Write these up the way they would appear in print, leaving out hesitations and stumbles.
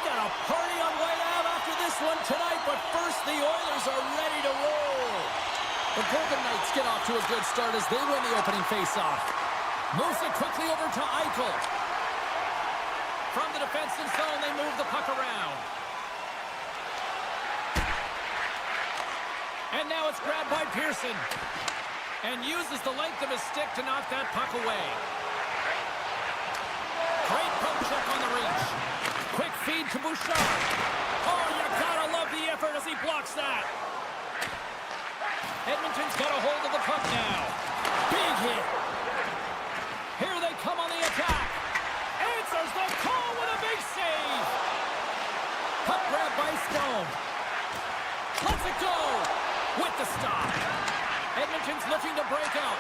got a party on YFalubaz after this one tonight, but first the Oilers are ready to roll. The Golden Knights get off to a good start as they win the opening faceoff. Moves it quickly over to Eichel. From the defensive zone, they move the puck around. And now it's grabbed by Pearson. And uses the length of his stick to knock that puck away. Great poke check on the reach. Quick feed to Bouchard. Oh, you gotta love the effort as he blocks that. Edmonton's got a hold of the puck now. Big hit. Here they come on the attack. Answers the call with a big save. Puck grab by Stone. Lets it go with the stop. Edmonton's looking to break out.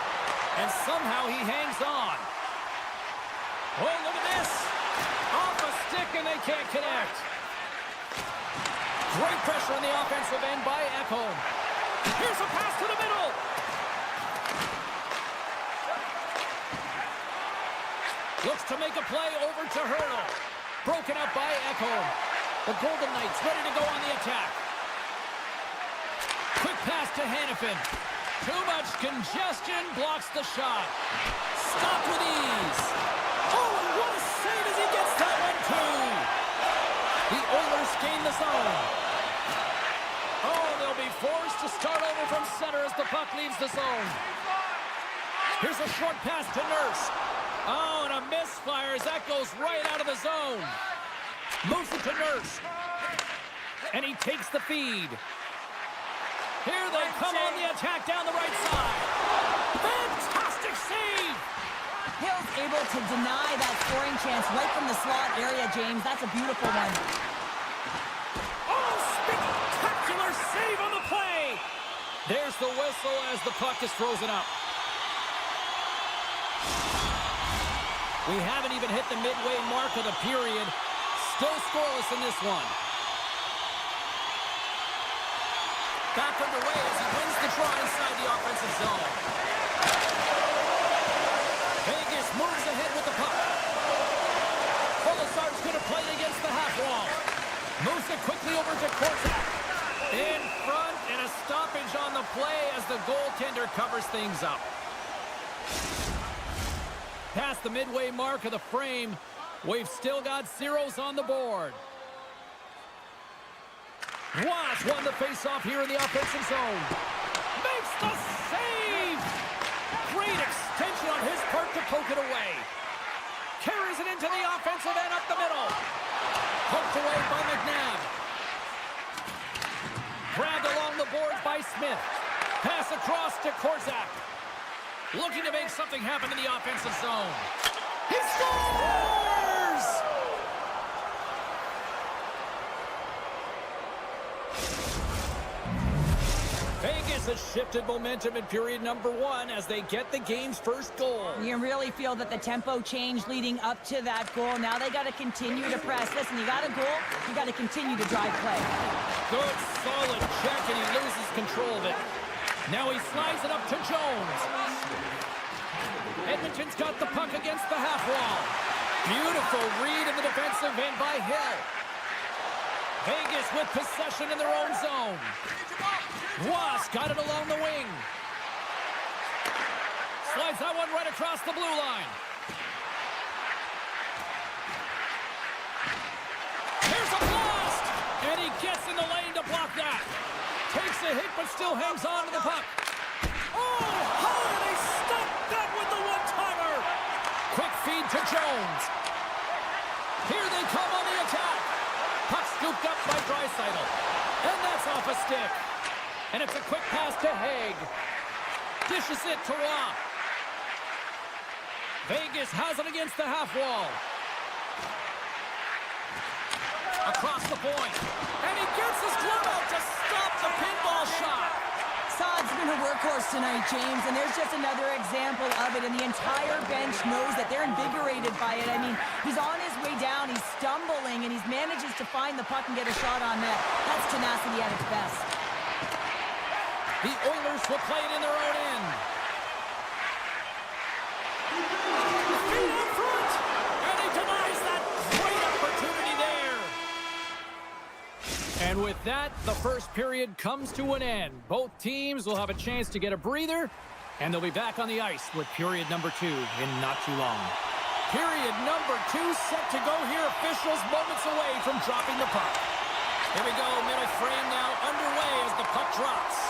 And somehow he hangs on. Oh, look at this. Off a stick and they can't connect. Great pressure on the offensive end by Ekholm. Here's a pass to the middle. Looks to make a play over to Hurdle. Broken up by Ekholm. The Golden Knights ready to go on the attack. Quick pass to Hanifin. Too much congestion blocks the shot. Stopped with ease. Oh, and what a save as he gets that one too. The Oilers gain the zone. Oh, they'll be forced to start over from center as the puck leaves the zone. Here's a short pass to Nurse. Oh, and a misfire as that goes right out of the zone. Moves it to Nurse. And he takes the feed. Here they come on the attack down the right side. Fantastic save! Hill's able to deny that scoring chance right from the slot area, James. That's a beautiful one. Oh, spectacular save on the play! There's the whistle as the puck is frozen up. We haven't even hit the midway mark of the period. Still scoreless in this one. Back underway as he wins the draw inside the offensive zone. Vegas moves ahead with the puck. Kolesar's going to play it against the half wall. Moves it quickly over to Korczak. In front and a stoppage on the play as the goaltender covers things up. Past the midway mark of the frame, we've still got zeros on the board. Watch won the face-off here in the offensive zone. Makes the save! Great extension on his part to poke it away. Carries it into the offensive end up the middle. Poked away by McNabb. Grabbed along the boards by Smith. Pass across to Korczak. Looking to make something happen in the offensive zone. He scores! Vegas has shifted momentum in period number one as they get the game's first goal. You really feel that the tempo changed leading up to that goal. Now they got to continue to press. Listen, you got a goal, you got to continue to drive play. Good, solid check, and he loses control of it. Now he slides it up to Jones. Edmonton's got the puck against the half wall. Beautiful read in the defensive end by Hill. Vegas with possession in their own zone. Was got it along the wing. Slides that one right across the blue line. Here's a blast! And he gets in the lane to block that. Takes a hit but still hangs on to the puck. Oh, how did they stop that with the one-timer? Quick feed to Jones. Here they come on the attack. Puck scooped up by Draisaitl. And that's off a stick. And it's a quick pass to Haig. Dishes it to Roy. Vegas has it against the half wall. Across the point. And he gets his glove out to stop the pinball shot. Saad's been a workhorse tonight, James, and there's just another example of it, and the entire bench knows that they're invigorated by it. I mean, he's on his way down, he's stumbling, and he manages to find the puck and get a shot on net. That's tenacity at its best. The Oilers will play it in their own end. Feet up front, and he denies that great opportunity there. And with that, the first period comes to an end. Both teams will have a chance to get a breather, and they'll be back on the ice with period number 2 in not too long. Period number 2 set to go here. Officials moments away from dropping the puck. Here we go, middle frame now underway as the puck drops.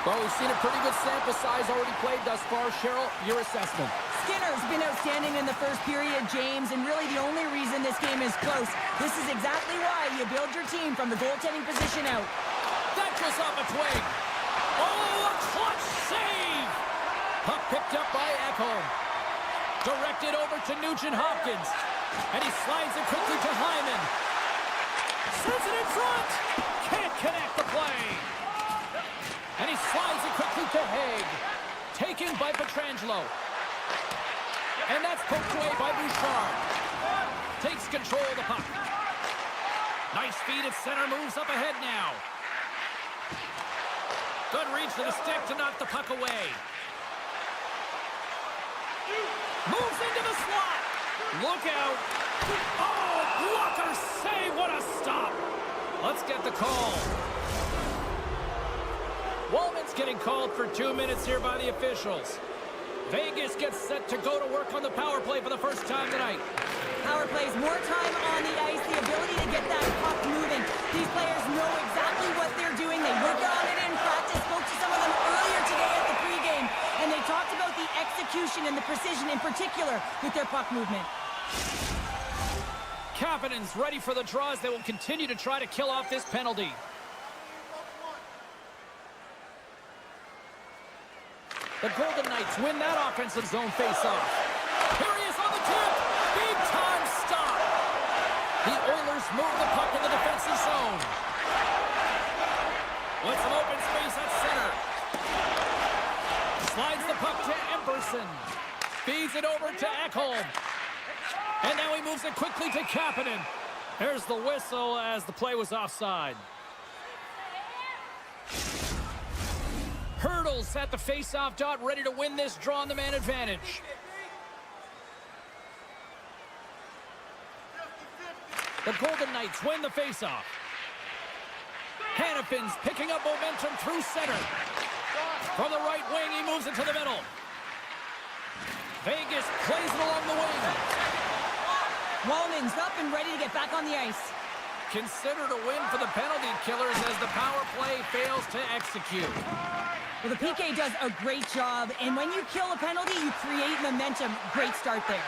Well, we've seen a pretty good sample size already played thus far. Cheryl, your assessment. Skinner's been outstanding in the first period, James, and really the only reason this game is close. This is exactly why you build your team from the goaltending position out. That goes off a twig. Oh, a clutch save! Puck picked up by Ekholm. Directed over to Nugent-Hopkins. And he slides it quickly to Hyman. Sends it in front. Can't connect the play. And he slides it quickly to Haig. Taken by Pietrangelo. And that's poked away by Bouchard. Takes control of the puck. Nice feed at center, moves up ahead now. Good reach to the stick to knock the puck away. Moves into the slot. Look out. Oh, blocker save. What a stop. Let's get the call. Wallman's getting called for 2 minutes here by the officials. Vegas gets set to go to work on the power play for the first time tonight. Power plays more time on the ice, the ability to get that puck moving. These players know exactly what they're doing. They work on it in practice. Spoke to some of them earlier today at the pregame, and they talked about the execution and the precision in particular with their puck movement. Kapanen's ready for the draws. They will continue to try to kill off this penalty. The Golden Knights win that offensive zone face-off. Here he is on the tip. Big-time stop. The Oilers move the puck in the defensive zone. With some open space at center. Slides the puck to Emberson. Feeds it over to Ekholm. And now he moves it quickly to Kapanen. There's the whistle as the play was offside. Hurdles at the face-off dot, ready to win this draw on the man advantage. The Golden Knights win the face-off. Hannafin's picking up momentum through center. From the right wing, he moves it to the middle. Vegas plays it along the wing. Wallman's up and ready to get back on the ice. Considered a win for the penalty killers as the power play fails to execute. Well, the PK does a great job, and when you kill a penalty, you create momentum. Great start there.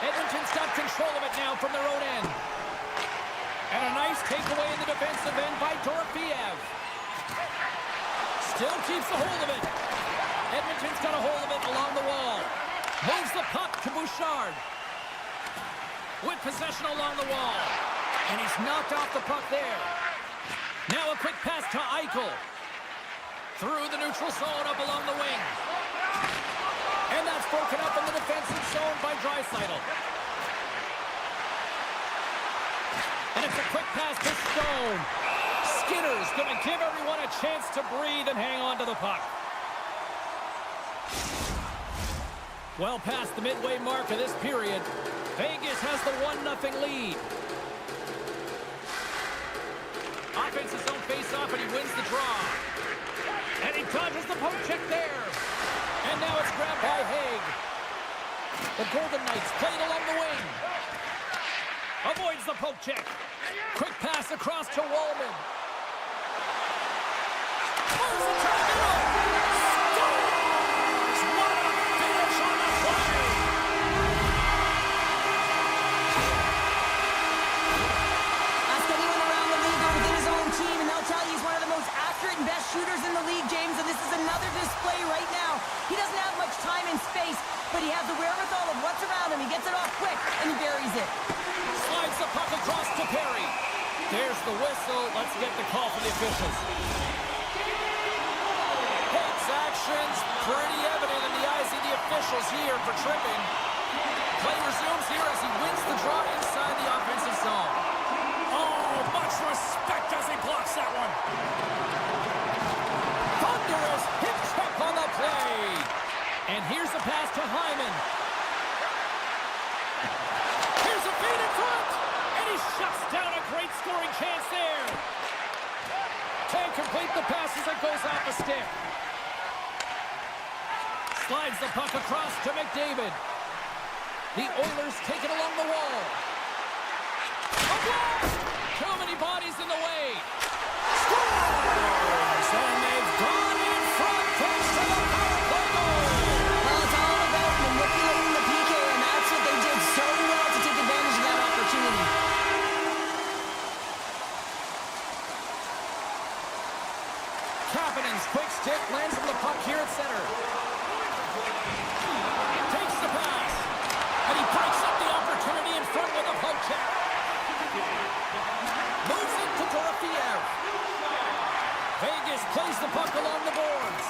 Edmonton's got control of it now from their own end. And a nice takeaway in the defensive end by Dorofeev. Still keeps a hold of it. Edmonton's got a hold of it along the wall. Moves the puck to Bouchard. With possession along the wall. And he's knocked off the puck there. Now a quick pass to Eichel. Through the neutral zone up along the wing. And that's broken up in the defensive zone by Draisaitl. And it's a quick pass to Stone. Skinner's going to give everyone a chance to breathe and hang on to the puck. Well past the midway mark of this period, Vegas has the 1-0 lead. Offensive zone face-off, and he wins the draw. And he dodges the poke check there. And now it's grabbed by Haig. The Golden Knights played along the wing. Avoids the poke check. Quick pass across to Wallman. Moves it to the middle. Scores! What a finish on the play! Ask anyone around the league or within his own team, and they'll tell you he's one of the most accurate and best shooters in the league, James, and this is another display right now. He doesn't have much time and space, but he has the wherewithal of what's around him. He gets it off quick, and he buries it. Slides the puck across to Perry. There's the whistle. Let's get the call from the officials. Haig's actions pretty evident in the eyes of the officials here for tripping. Play resumes here as he wins the draw inside the offensive zone. Oh, much respect as he blocks that one. Thunderous hip check on the play. And here's the pass to Hyman. Here's a feed in front. And he shuts down a great scoring chance there. complete the pass as it goes off the stick. Slides the puck across to McDavid. The Oilers take it along the wall. A blast! Too many bodies in the way. Scores! And they've gone in front thanks to the power play goal. Well, it's all about manipulating the PK, and that's what they did so well to take advantage of that opportunity. Kapanen's quick stick lands on the puck here at center. Takes the pass. And he breaks up the opportunity in front with a poke check. Moves it to Dorofeev. Vegas plays the puck along the boards.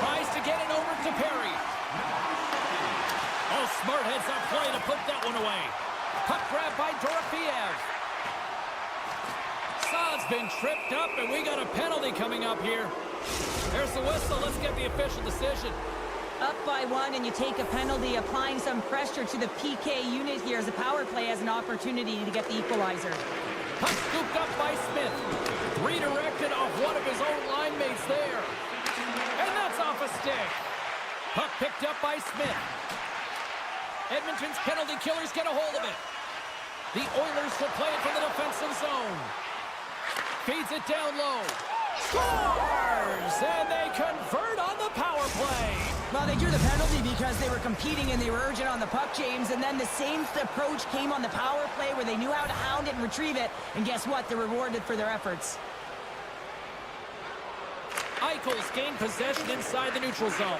Tries to get it over to Perry. Oh, smart heads-up play to put that one away. Puck grab by Dorofeev. Saad's been tripped up, and we got a penalty coming up here. There's the whistle. Let's get the official decision. Up by 1, and you take a penalty, applying some pressure to the PK unit here as the power play has an opportunity to get the equalizer. Puck scooped up by Smith. Redirected off one of his own line mates there. And that's off a stick. Puck picked up by Smith. Edmonton's penalty killers get a hold of it. The Oilers will play it from the defensive zone. Feeds it down low. Scores! And they convert on the power play. Well, they drew the penalty because they were competing and they were urgent on the puck, James, and then the same approach came on the power play where they knew how to hound it and retrieve it, and guess what? They're rewarded for their efforts. Eichel's gained possession inside the neutral zone.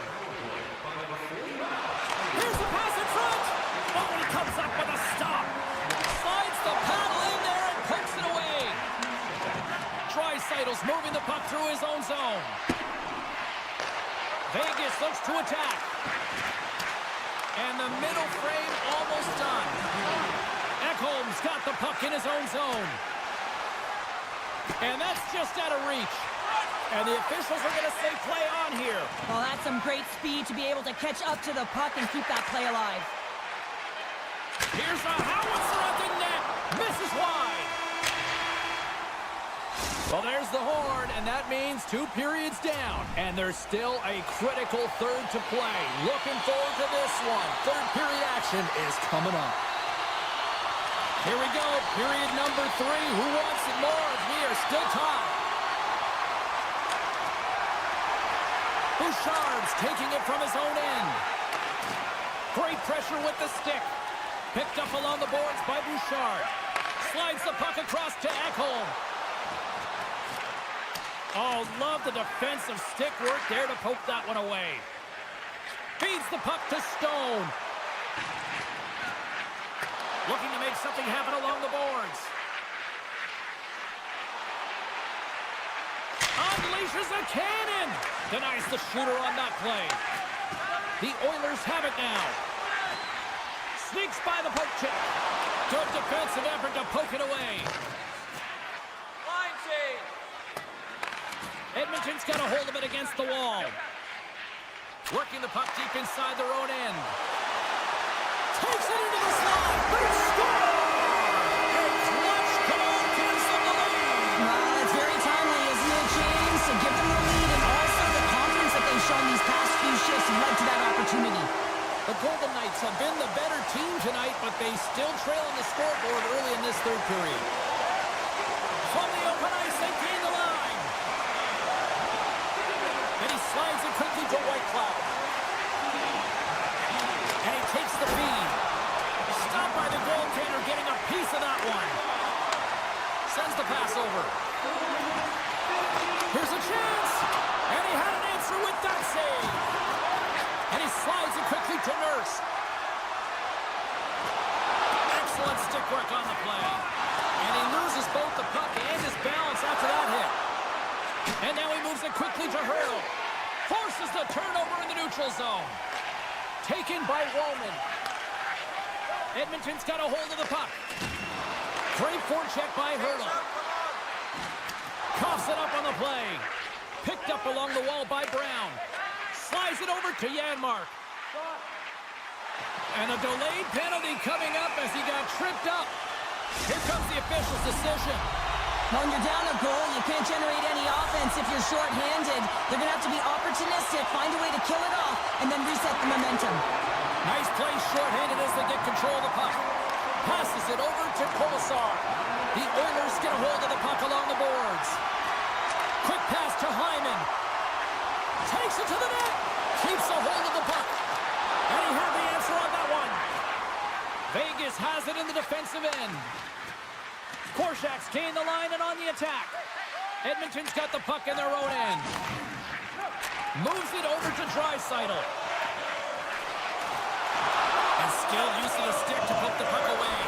Here's the pass in front. Oh, and he comes up with a stop. Slides the paddle in there and pokes it away. Draisaitl's moving the puck through his own zone. Vegas looks to attack. And the middle frame almost done. Ekholm's got the puck in his own zone. And that's just out of reach. And the officials are going to say play on here. Well, that's some great speed to be able to catch up to the puck and keep that play alive. Here's a howitzer at the net. Misses wide. Well, there's the horn, and that means 2 periods down. And there's still a critical third to play. Looking forward to this one. Third period action is coming up. Here we go. Period number 3. Who wants it more? We are still tied. Bouchard's taking it from his own end. Great pressure with the stick. Picked up along the boards by Bouchard. Slides the puck across to Ekholm. Oh, love the defensive stick work there to poke that one away. Feeds the puck to Stone. Looking to make something happen along the boards. Unleashes a cannon. Denies the shooter on that play. The Oilers have it now. Sneaks by the poke check. Good defensive effort to poke it away. Line change. Edmonton's got a hold of it against the wall. Working the puck deep inside their own end. Takes it into the slot. Score! And clutch goal gives them the lead. Well, it's very timely, isn't it, James? To give them the lead, and also the confidence that they've shown these past few shifts led to that opportunity. The Golden Knights have been the better team tonight, but they still trail on the scoreboard early in this third period. From the open ice, they gain the line. And he slides it quickly to Whitecloud. And he takes the feed. Stopped by the goaltender, getting a piece of that one. Sends the pass over. Here's a chance. And he had an answer with that save. And he slides it quickly to Nurse. Excellent stick work on the play. And he loses both the puck and his balance after that hit. And now he moves it quickly to Hurdle. Forces the turnover in the neutral zone. Taken by Woolman. Edmonton's got a hold of the puck. Great forecheck by Hurdle. Coughs it up on the play. Picked up along the wall by Brown. Slides it over to Janmark. And a delayed penalty coming up as he got tripped up. Here comes the official's decision. When you're down a goal, you can't generate any offense if you're short-handed. They're going to have to be opportunistic, find a way to kill it off, and then reset the momentum. Nice play short-handed as they get control of the puck. Passes it over to Colasar. The Oilers get a hold of the puck along the boards. Quick pass to Hyman. Takes it to the net. Keeps a hold of the puck. And he had the answer on that one. Vegas has it in the defensive end. Korshak's gained the line and on the attack. Edmonton's got the puck in their own end. Moves it over to Draisaitl. And skilled use of the stick to poke the puck away.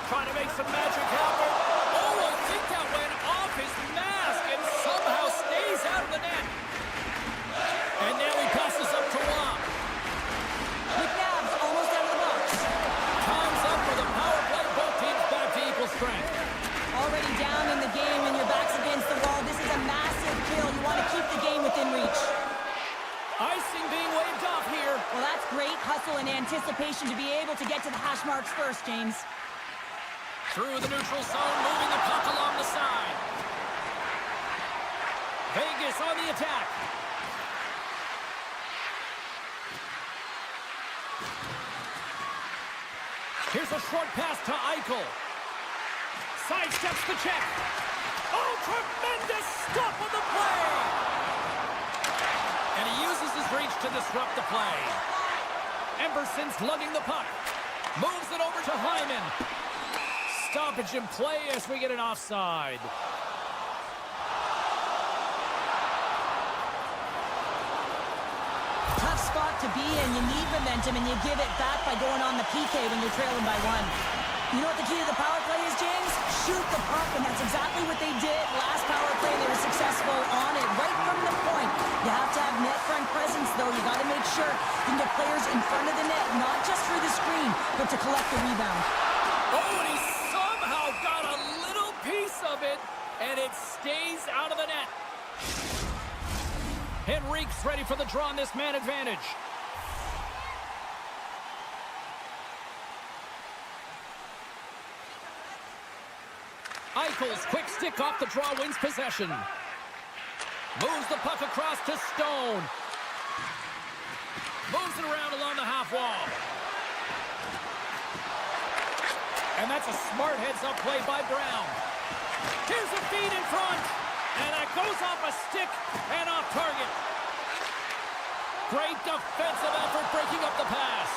Trying to make some magic happen. Oh, I think that went off his mask and somehow stays out of the net. And now he passes up to Waugh. McNabb's almost out of the box. Time's up for the power play. Both teams back to equal strength. Already down in the game and your back's against the wall. This is a massive kill. You want to keep the game within reach. Icing being waved off here. Well, that's great hustle and anticipation to be able to get to the hash marks first, James. Through the neutral zone, moving the puck along the side. Vegas on the attack. Here's a short pass to Eichel. Sidesteps the check. Oh, tremendous stop on the play. And he uses his reach to disrupt the play. Emberson's lugging the puck. Moves it over to Hyman. Stoppage in play as we get an offside. Tough spot to be in. You need momentum, and you give it back by going on the PK when you're trailing by one. You know what the key to the power play is, James? Shoot the puck, and that's exactly what they did. Last power play, they were successful on it, right from the point. You have to have net front presence, though. You got to make sure you can get players in front of the net, not just through the screen, but to collect the rebound. Oh, and he somehow got a little piece of it, and it stays out of the net. Henrique's ready for the draw on this man advantage. Eichel's quick stick off the draw wins possession. Moves the puck across to Stone. Moves it around along the half wall. And that's a smart heads-up play by Brown. Here's a feed in front. And that goes off a stick and off target. Great defensive effort breaking up the pass.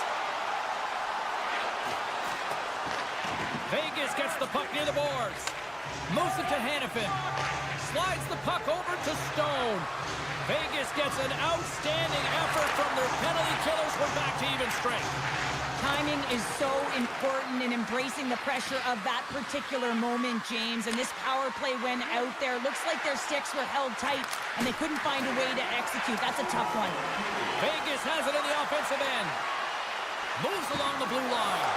Vegas gets the puck near the boards. Moves it to Hannafin. Slides the puck over to Stone. Vegas gets an outstanding effort from their penalty killers. We're back to even strength. Timing is so important in embracing the pressure of that particular moment, James. And this power play went out there. Looks like their sticks were held tight, and they couldn't find a way to execute. That's a tough one. Vegas has it in the offensive end. Moves along the blue line.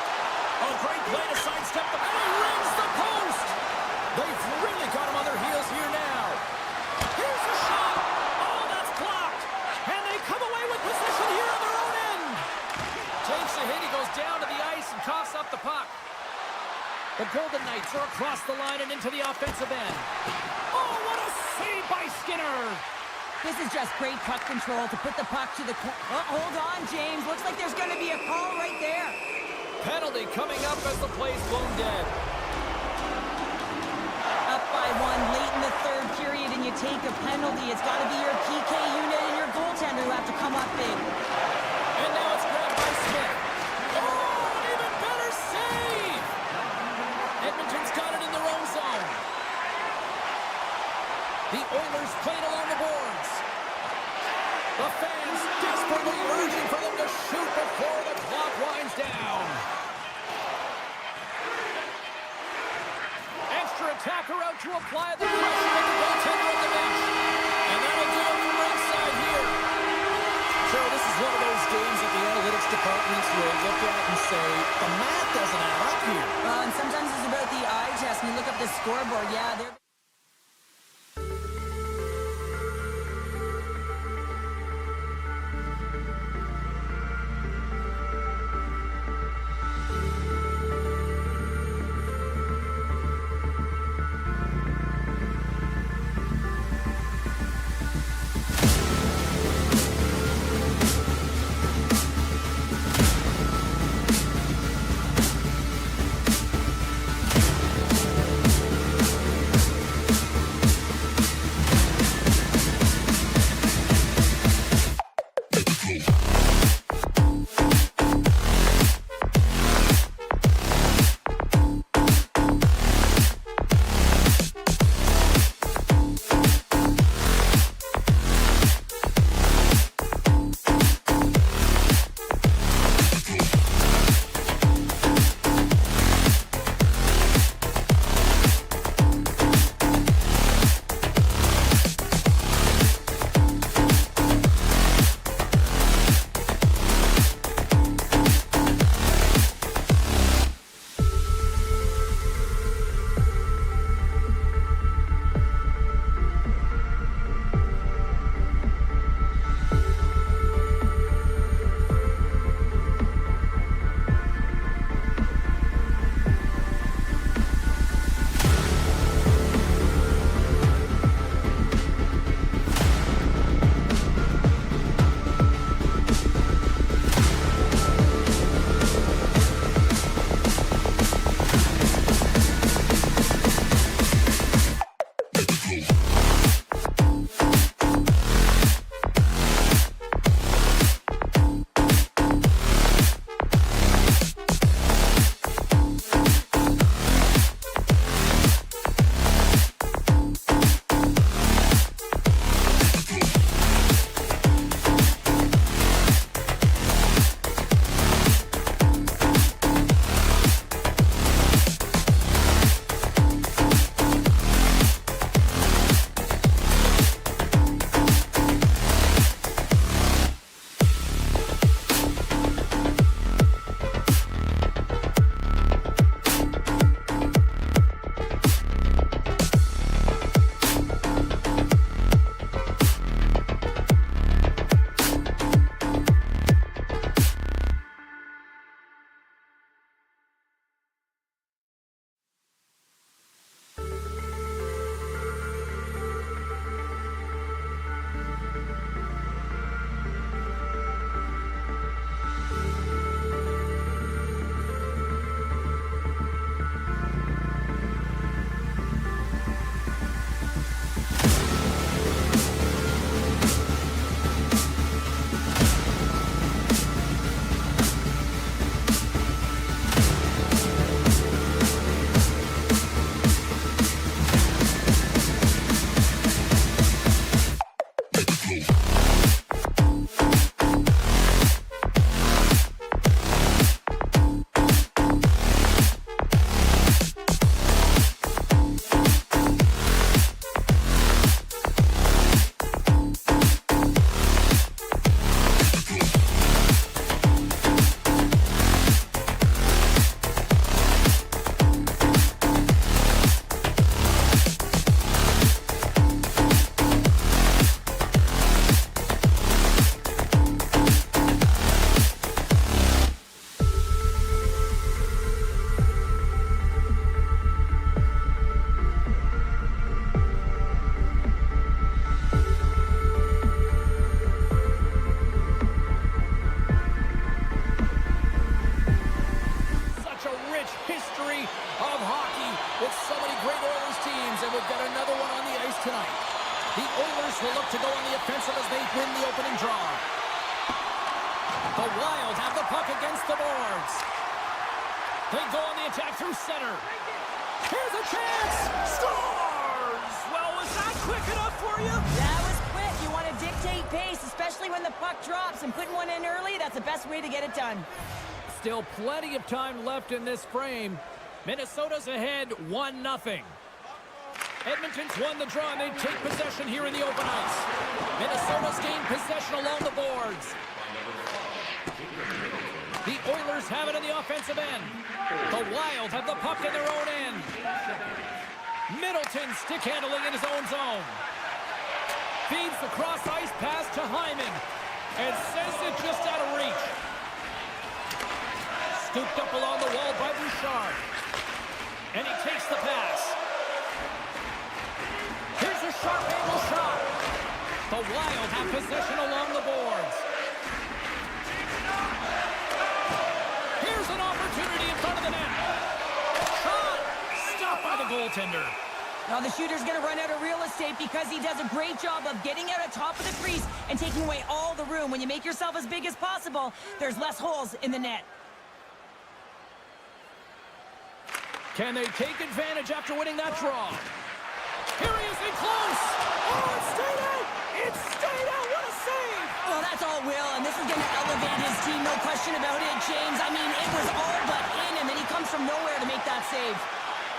A great play to sidestep the... And he rings the post! They've really got him on their heels here now. Here's the shot! Oh, that's blocked! And they come away with possession here on their own end! Takes a hit, he goes down to the ice and coughs up the puck. The Golden Knights are across the line and into the offensive end. Oh, what a save by Skinner! This is just great puck control to put the puck to the... Oh, hold on, James. Looks like there's going to be a call right there. Penalty coming up as the play's blown dead. Up by one late in the third period, and you take a penalty. It's got to be your PK unit and your goaltender who have to come up big. And now it's grabbed by Smith. Oh, an even better save! Edmonton's got it in their own zone. The Oilers played along the boards. The fans desperately urging for them to shoot before the clock winds down. Extra attacker out to apply the pressure on the goaltender on the bench. And that'll do it from ringside here. So this is one of those games that the analytics departments will look at and say, the math doesn't add up here. And sometimes it's about the eye test, and you look up the scoreboard. Yeah, they're... with so many great Oilers teams, and we've got another one on the ice tonight. The Oilers will look to go on the offensive as they win the opening draw. The Wild have the puck against the boards. They go on the attack through center. Here's a chance! Scores! Well, was that quick enough for you? That was quick. You want to dictate pace, especially when the puck drops, and putting one in early, that's the best way to get it done. Still plenty of time left in this frame. Minnesota's ahead 1-0. Edmonton's won the draw, and they take possession here in the open ice. Minnesota's gained possession along the boards. The Oilers have it in the offensive end. The Wild have the puck in their own end. Middleton stick handling in his own zone. Feeds the cross-ice pass to Hyman and sends it just out of reach. Scooped up along the wall by Bouchard. And he takes the pass. Here's a sharp angle shot. The Wild have possession along the boards. Here's an opportunity in front of the net. Shot! Stopped by the goaltender. Now the shooter's going to run out of real estate because he does a great job of getting out on top of the crease and taking away all the room. When you make yourself as big as possible, there's less holes in the net. Can they take advantage after winning that draw? Here he is in close. Oh, it stayed out. It stayed out. What a save. Well, that's all Will, and this is going to elevate his team, no question about it, James. I mean, it was all but in, and then he comes from nowhere to make that save.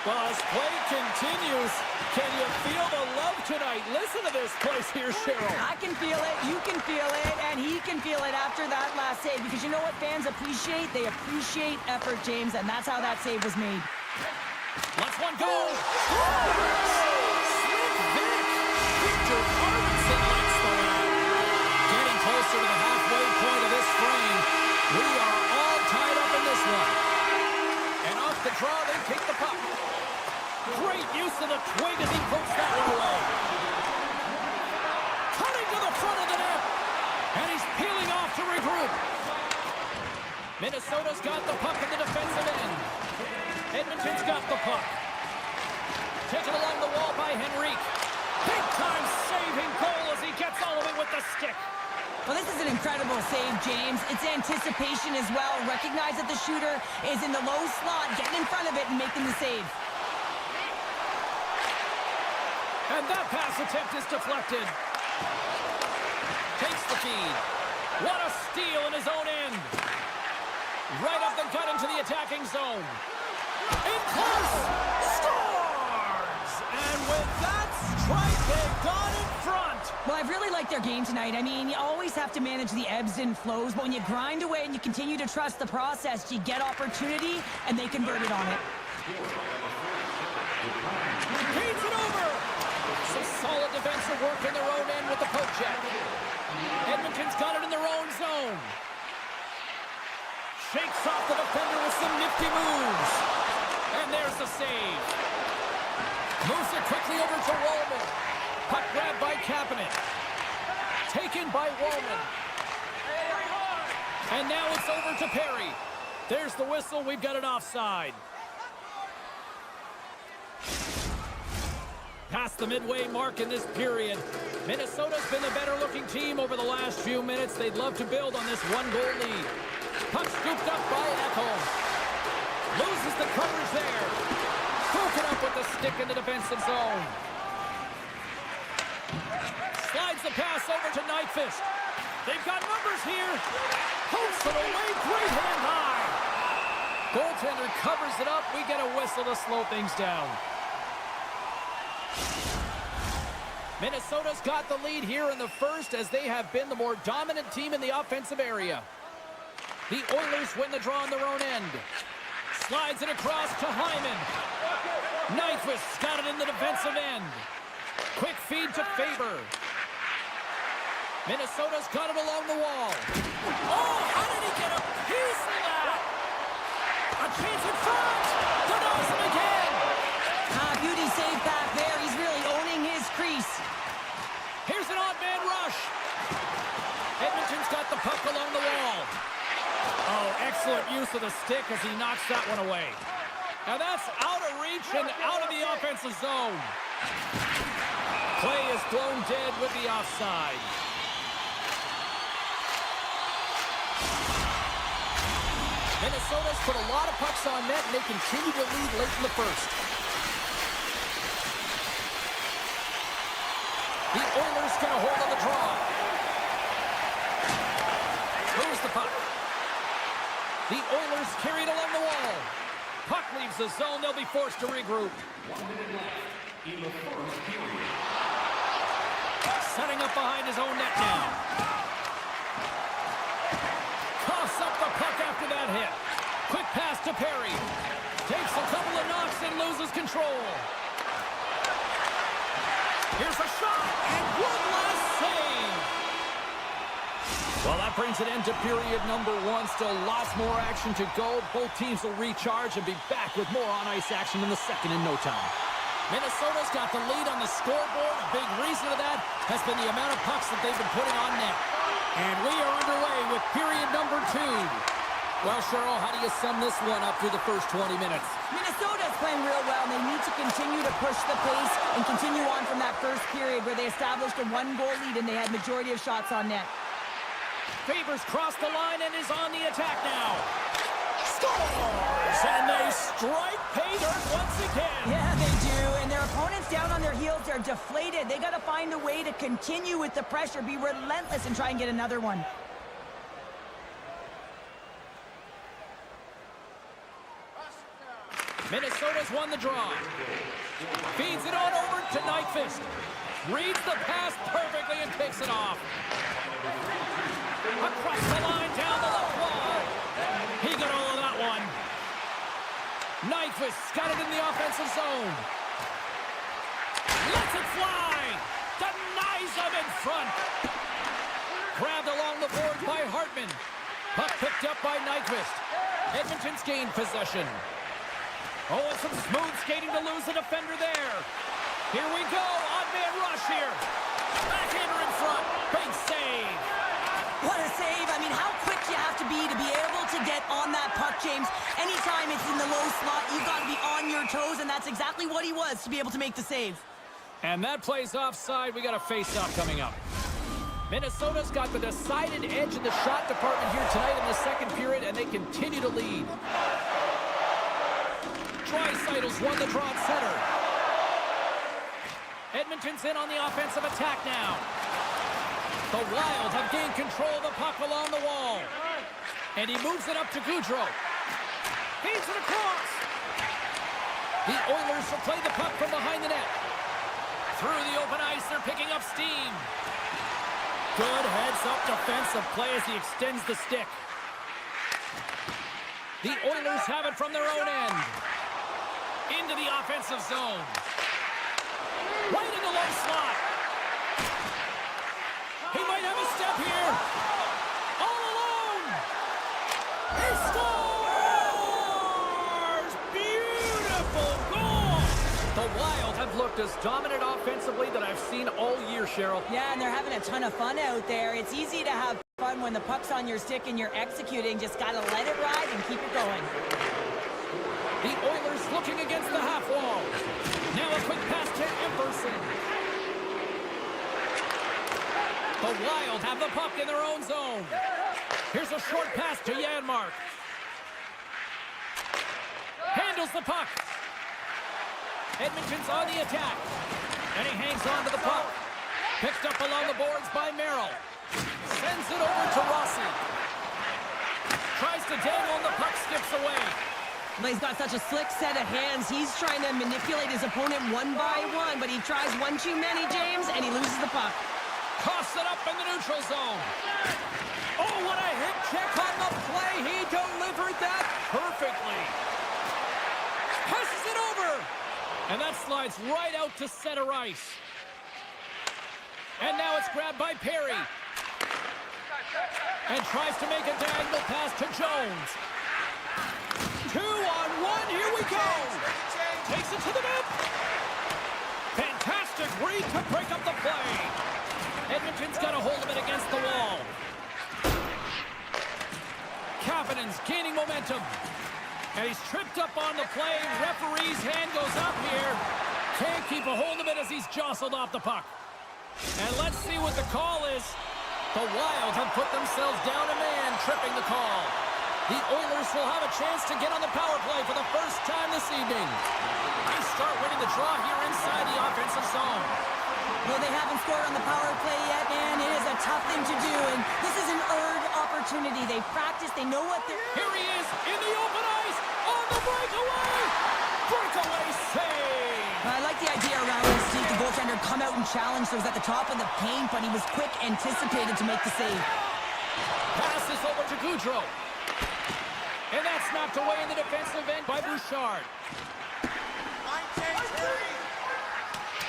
Well, as play continues, can you feel the love tonight? Listen to this place here, Cheryl. I can feel it, you can feel it, and he can feel it after that last save, because you know what fans appreciate? They appreciate effort, James, and that's how that save was made. Let's one go. Slick Vic. Victor Arvidsson lights the way. Getting closer to the halfway point of this frame. We are all tied up in this one. And off the draw, they take the puck. Great use of the twig as he pokes that one away. Cutting to the front of the net. And he's peeling off to regroup. Minnesota's got the puck in the defensive end. Edmonton's got the puck. Taken along the wall by Henrique. Big-time saving goal as he gets all of it with the stick. Well, this is an incredible save, James. It's anticipation as well. Recognize that the shooter is in the low slot, getting in front of it and making the save. And that pass attempt is deflected. Takes the feed. What a steal in his own end. Right up the gut into the attacking zone. In close. Scores! And with that strike, they've gone in front. Well, I've really liked their game tonight. I mean, you always have to manage the ebbs and flows, but when you grind away and you continue to trust the process, you get opportunity, and they converted on it. Feeds it over. Some solid defensive work in their own end with the poke check. Edmonton's got it in their own zone. Shakes off the defender with some nifty moves. And there's the save. Moves it quickly over to Wallman. Puck grabbed by Kapanen. Taken by Wallman. And now it's over to Perry. There's the whistle. We've got an offside. Past the midway mark in this period. Minnesota's been the better-looking team over the last few minutes. They'd love to build on this one-goal lead. Puck scooped up by Ekholm. Loses the coverage there. Broken up with the stick in the defensive zone. Slides the pass over to Nyquist. They've got numbers here. Hooks it away. Great hand high. Goaltender covers it up. We get a whistle to slow things down. Minnesota's got the lead here in the first as they have been the more dominant team in the offensive area. The Oilers win the draw on their own end. Slides it across to Hyman. Nyquist's got it in the defensive end. Quick feed to Faber. Minnesota's got it along the wall. Oh, how did he get a piece of that? A chance in front. Denies him again. Beauty save back there. He's really owning his crease. Here's an odd man rush. Edmonton's got the puck along the wall. Oh, excellent use of the stick as he knocks that one away. And that's out of reach and out of the offensive zone. Play is blown dead with the offside. Minnesota's put a lot of pucks on net, and they continue to lead late in the first. The Oilers get a hold of the draw. Moves the puck. The Oilers carried along the wall. Puck leaves the zone. They'll be forced to regroup. 1 minute left in the first period. Setting up behind his own net now. Coughs up the puck after that hit. Quick pass to Perry. Takes a couple of knocks and loses control. Here's a shot, and one last save. Well, that brings an end to period number 1. Still lots more action to go. Both teams will recharge and be back with more on-ice action in the second in no time. Minnesota's got the lead on the scoreboard. A big reason of that has been the amount of pucks that they've been putting on net. And we are underway with period number 2. Well, Cheryl, how do you sum this one up through the first 20 minutes? Minnesota's playing real well, and they need to continue to push the pace and continue on from that first period where they established a 1-goal lead and they had majority of shots on net. Favors crossed the line and is on the attack now. Scores! And they strike pay dirt once again. Yeah, they do. And their opponents down on their heels, they're deflated. They got to find a way to continue with the pressure, be relentless, and try and get another one. Minnesota's won the draw. Feeds it on over to Nyquist. Reads the pass perfectly and takes it off. Across the line, down the left wall. He got all of that one. Nyquist got it in the offensive zone. Lets it fly. Denies him in front. Grabbed along the board by Hartman. Puck picked up by Nyquist. Edmonton's gained possession. Oh, and some smooth skating to lose the defender there. Here we go. Odd man rush here. Backhander in front. Big save. What a save. I mean, how quick you have to be able to get on that puck, James. Anytime it's in the low slot, you've got to be on your toes, and that's exactly what he was to be able to make the save. And that plays offside. We got a face-off coming up. Minnesota's got the decided edge in the shot department here tonight in the second period, and they continue to lead. Draisaitl's won the draw at center. Edmonton's in on the offensive attack now. The Wild have gained control of the puck along the wall. And he moves it up to Gaudreau. Feeds it across. The Oilers will play the puck from behind the net. Through the open ice, they're picking up steam. Good heads-up defensive play as he extends the stick. The Oilers have it from their own end. Into the offensive zone. Right in the low slot. He might have a step here. All alone. He scores! Beautiful goal! The Wild have looked as dominant offensively that I've seen all year, Cheryl. Yeah, and they're having a ton of fun out there. It's easy to have fun when the puck's on your stick and you're executing. Just got to let it ride and keep it going. The Oilers looking against the half wall. Now a quick pass to Emberson. The Wild have the puck in their own zone. Here's a short pass to Janmark. Handles the puck. Edmonton's on the attack. And he hangs on to the puck. Picked up along the boards by Merrill. Sends it over to Rossi. Tries to dangle and the puck skips away. But he's got such a slick set of hands. He's trying to manipulate his opponent one by one, but he tries one too many, James, and he loses the puck. Coughs it up in the neutral zone. Oh, what a hit check on the play. He delivered that perfectly. Passes it over. And that slides right out to center ice. And now it's grabbed by Perry. And tries to make a diagonal pass to Jones. 2-on-1, here we go! Takes it to the net! Fantastic read to break up the play! Edmonton's got a hold of it against the wall. Kapanen's gaining momentum. And he's tripped up on the play. Referee's hand goes up here. Can't keep a hold of it as he's jostled off the puck. And let's see what the call is. The Wild have put themselves down a man, tripping the call. The Oilers will have a chance to get on the power play for the first time this evening. They start winning the draw here inside the offensive zone. Well, they haven't scored on the power play yet, man. It is a tough thing to do, and this is an earned opportunity. They practice, they know what they're... Here he is in the open ice on the breakaway. Breakaway save. I like the idea around this. See the goaltender come out and challenge. So he was at the top of the paint, but he was quick, anticipated to make the save. Pass this over to Goudreau. And that's knocked away in the defensive end by Bouchard.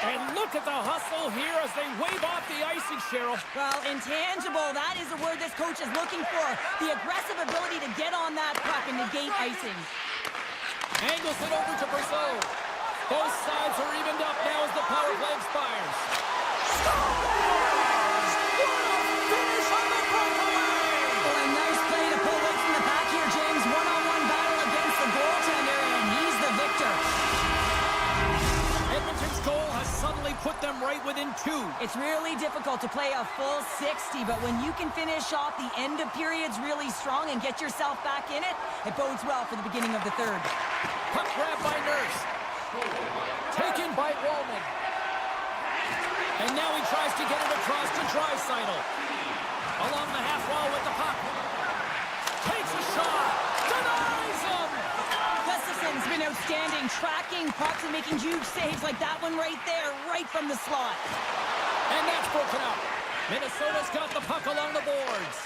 And look at the hustle here as they wave off the icing, Cheryl. Well, intangible, that is the word this coach is looking for. The aggressive ability to get on that puck and negate icing. Angles it over to Brazeau. Both sides are evened up now as the power play expires. Scores! What a finish on the breakaway! Oh, a nice play to pull away from the back here, James. One-on-one battle against the goaltender, and he's the victor. Edmonton's goal has suddenly put them right within 2. It's really difficult to play a full 60, but when you can finish off the end of periods really strong and get yourself back in it, it bodes well for the beginning of the third. Puck grab by Nurse. Taken by Wallman. And now he tries to get it across to Draisaitl. Along the half wall with the puck. Takes a shot. Denies him. Gustafson's been outstanding, tracking pucks and making huge saves like that one right there, right from the slot. And that's broken up. Minnesota's got the puck along the boards.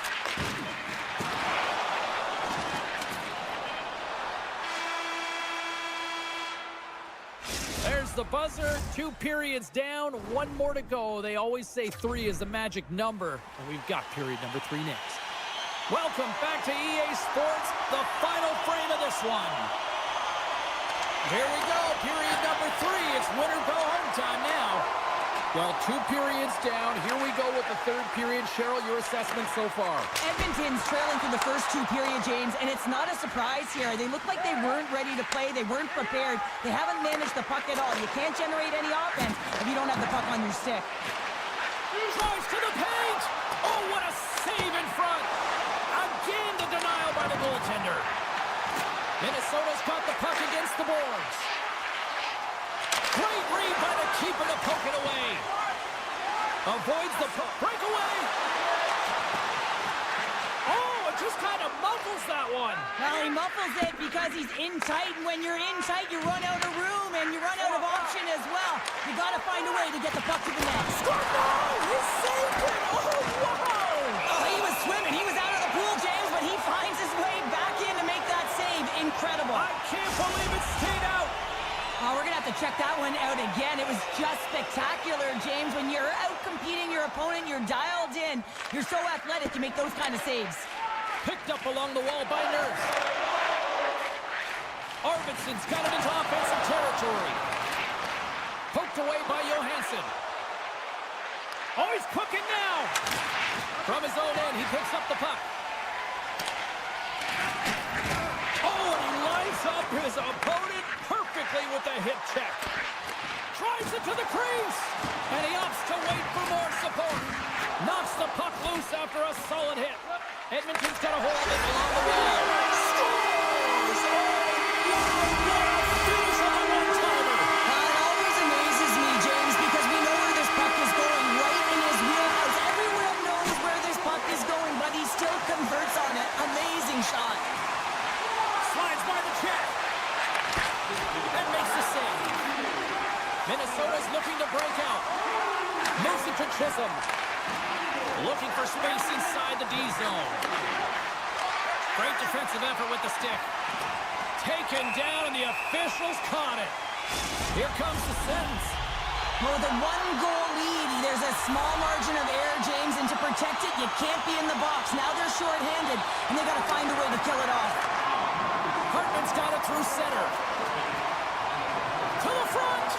There's the buzzer. 2 periods down, 1 more to go. They always say 3 is the magic number, and we've got period number 3 next. Welcome back to EA Sports, the final frame of this one. Here we go, period number 3. It's win or go home time now. Well, 2 periods down. Here we go with the 3rd period. Cheryl, your assessment so far? Edmonton's trailing through the first 2 periods, James, and it's not a surprise here. They look like they weren't ready to play. They weren't prepared. They haven't managed the puck at all. You can't generate any offense if you don't have the puck on your stick. Drives to the paint. Oh, what a save in front. Again, the denial by the goaltender. Minnesota's got the puck against the boards. Great read by the keeper to poke it away. Avoids the breakaway. Oh, it just kind of muffles that one. Well, he muffles it because he's in tight, and when you're in tight, you run out of room, and you run out of option as well. You got to find a way to get the puck to the net. Score! No! He saved it! Oh, wow! Oh, he was swimming. He was out of the pool, James, but he finds his way back in to make that save. Incredible. I can't believe it stayed out. Oh, we're going to have to check that one out again. It was just spectacular, James. When you're out-competing your opponent, you're dialed in. You're so athletic, you make those kind of saves. Picked up along the wall by Nurse. Arvidsson's got it into offensive territory. Poked away by Johansson. Oh, he's cooking now. From his own end, he picks up the puck. Oh, and he lines up his opponent perfectly with the hip check. Drives it to the crease. And he opts to wait for more support. Knocks the puck loose after a solid hit. Edmonton's got a hold of it along the wall. Scores! Oh, wow, finish on the one-timer. It always amazes me, James, because we know where this puck is going, right in his wheelhouse. Everyone knows where this puck is going, but he still converts on it. Amazing shot. Slides by the check. And makes the save. Minnesota's looking to break out. Moves it to Chisholm. Looking for space inside the D zone. Great defensive effort with the stick. Taken down, and the officials caught it. Here comes the sentence. Well, with a 1-goal lead, there's a small margin of error, James, and to protect it, you can't be in the box. Now they're shorthanded, and they got to find a way to kill it off. Hartman's got it through center. To the front.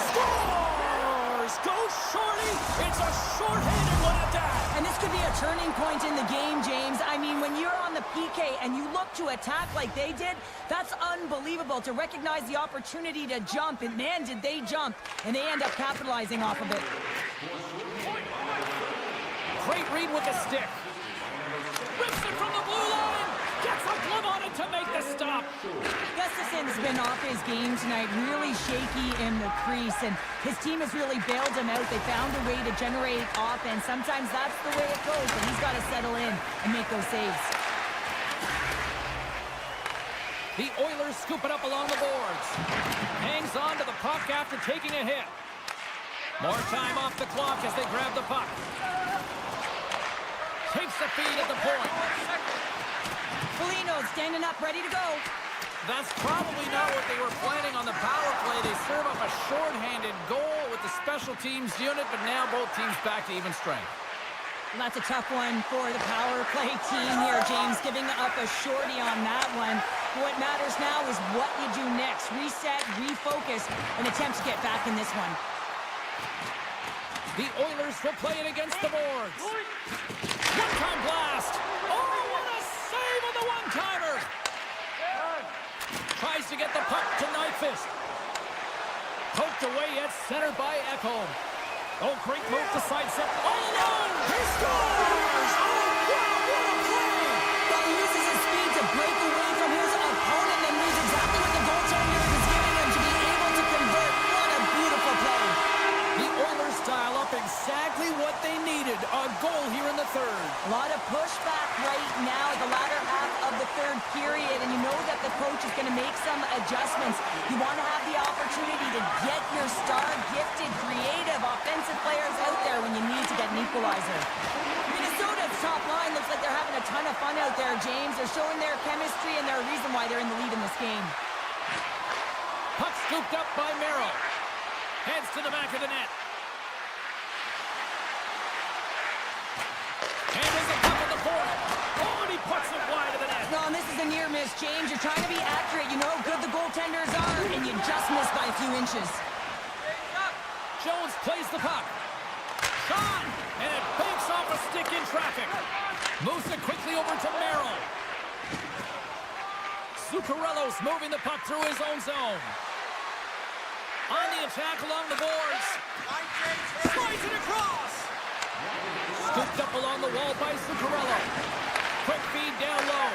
Scores! Go Shorty! It's a short-handed one at that. And this could be a turning point in the game, James. I mean, when you're on the PK and you look to attack like they did, that's unbelievable to recognize the opportunity to jump. And man, did they jump. And they end up capitalizing off of it. Great read with the stick. Rips it from the blue line. Gets a glove on it to make the stop. Gustafson's been off his game tonight, really shaky in the crease, and his team has really bailed him out. They found a way to generate offense. Sometimes that's the way it goes, but he's got to settle in and make those saves. The Oilers scoop it up along the boards. Hangs on to the puck after taking a hit. More time off the clock as they grab the puck. Takes the feed at the point. Foligno standing up, ready to go. That's probably not what they were planning on the power play. They serve up a shorthanded goal with the special teams unit, but now both teams back to even strength. That's a tough one for the power play team here, James, giving up a shorty on that one. What matters now is what you do next. Reset, refocus, and attempt to get back in this one. The Oilers will play it against the boards. One-time blast. Oh, what a save on the one-timer. Tries to get the puck to Nyquist. Poked away at center by Ekholm. Oh, great move to sidestep. All alone. He scores. Oh, wow, what a play. Well, he uses his speed to break away from his opponent and knows exactly what the goaltender is giving him to be able to convert. What a beautiful play. The Oilers dial up exactly what they needed. A goal here in the third. A lot of pushback right now at the latter half of the third period, and you know that the coach is going to make some adjustments. You want to have the opportunity to get your star, gifted, creative, offensive players out there when you need to get an equalizer. Minnesota's top line looks like they're having a ton of fun out there, James. They're showing their chemistry, and they're a reason why they're in the lead in this game. Puck scooped up by Merrill. Heads to the back of the net. Handles the puck at the point. Oh, and he puts it wide of the net. No, and this is a near miss, James. You're trying to be accurate. You know how good the goaltenders are, and you just miss by a few inches. Jones plays the puck. Shot! And it banks off a stick in traffic. Moves it quickly over to Merrill. Zuccarello's moving the puck through his own zone. On the attack along the boards. Slides it across. Scooped up along the wall by Zuccarello. Quick feed down low.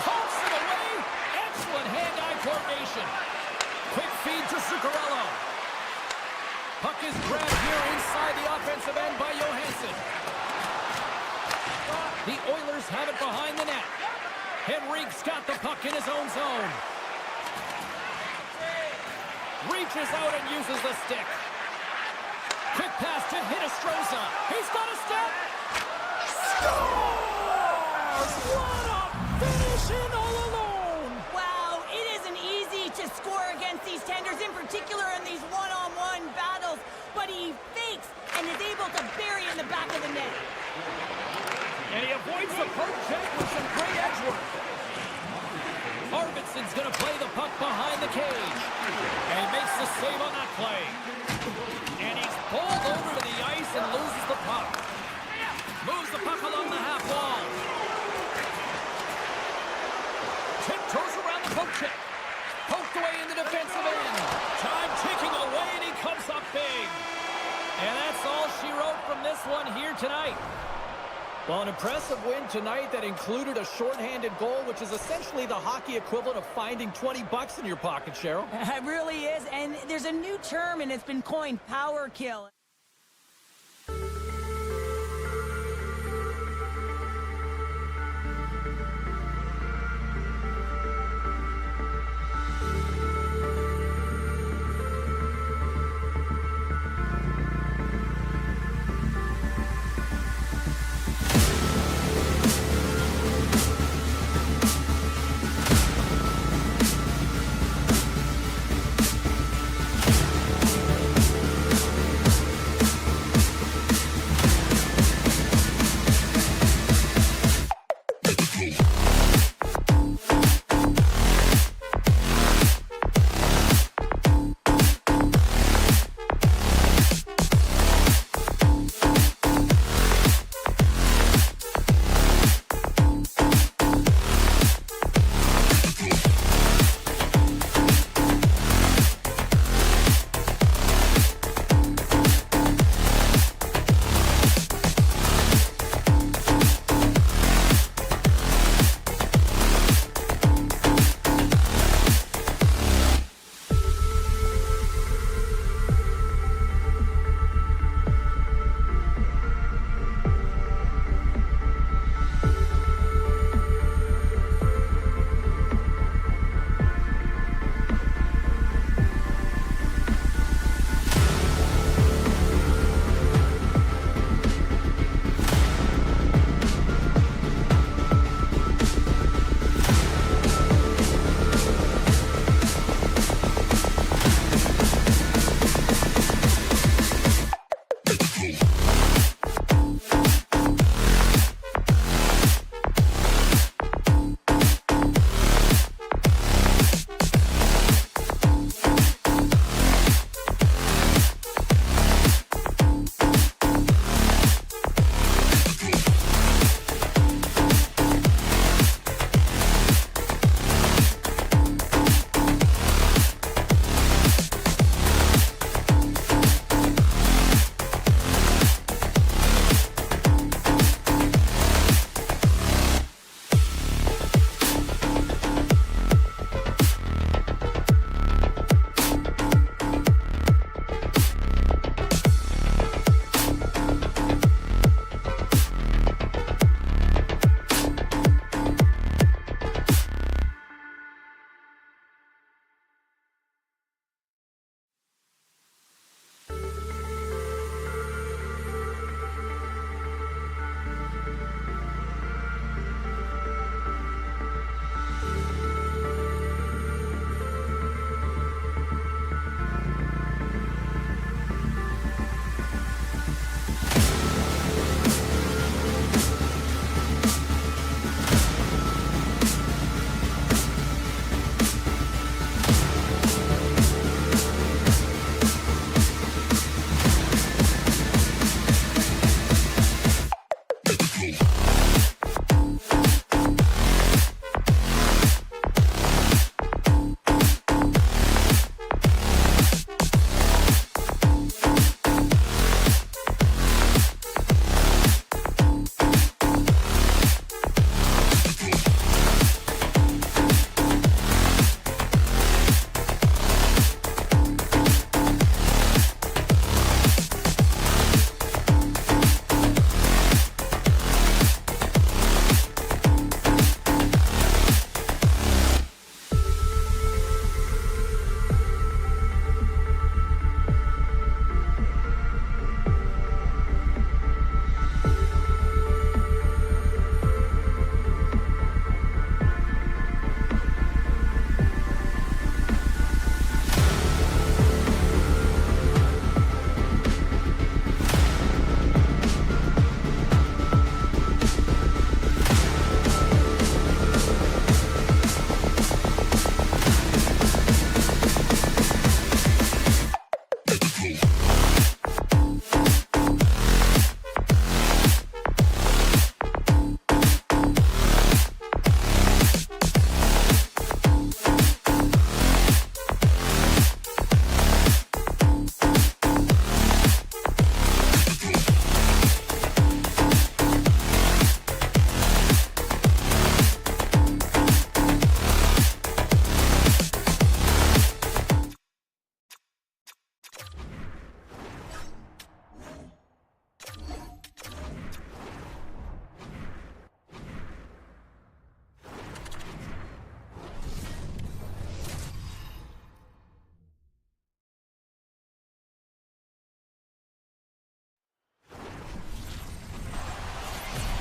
Pumps it away. Excellent hand-eye coordination. Quick feed to Zuccarello. Puck is grabbed here inside the offensive end by Johansson. The Oilers have it behind the net. Henrique's got the puck in his own zone. Reaches out and uses the stick. Quick pass to Hinostroza. He's got a step. Scores! What a finish in all alone! Wow, it isn't easy to score against these tenders, in particular in these one-on-one battles, but he fakes and is able to bury in the back of the net. And he avoids the poke check with some great edge work. Arvidsson's going to play the puck behind the cage. And he makes the save on that play. And he's pulled over to the ice and loses the puck. Moves the puck along the half wall. Tiptoes around the poke check. Poked away in the defensive end. Time ticking away, and he comes up big. And that's all she wrote from this one here tonight. Well, an impressive win tonight that included a shorthanded goal, which is essentially the hockey equivalent of finding $20 in your pocket, Cheryl. It really is, and there's a new term, and it's been coined, power kill.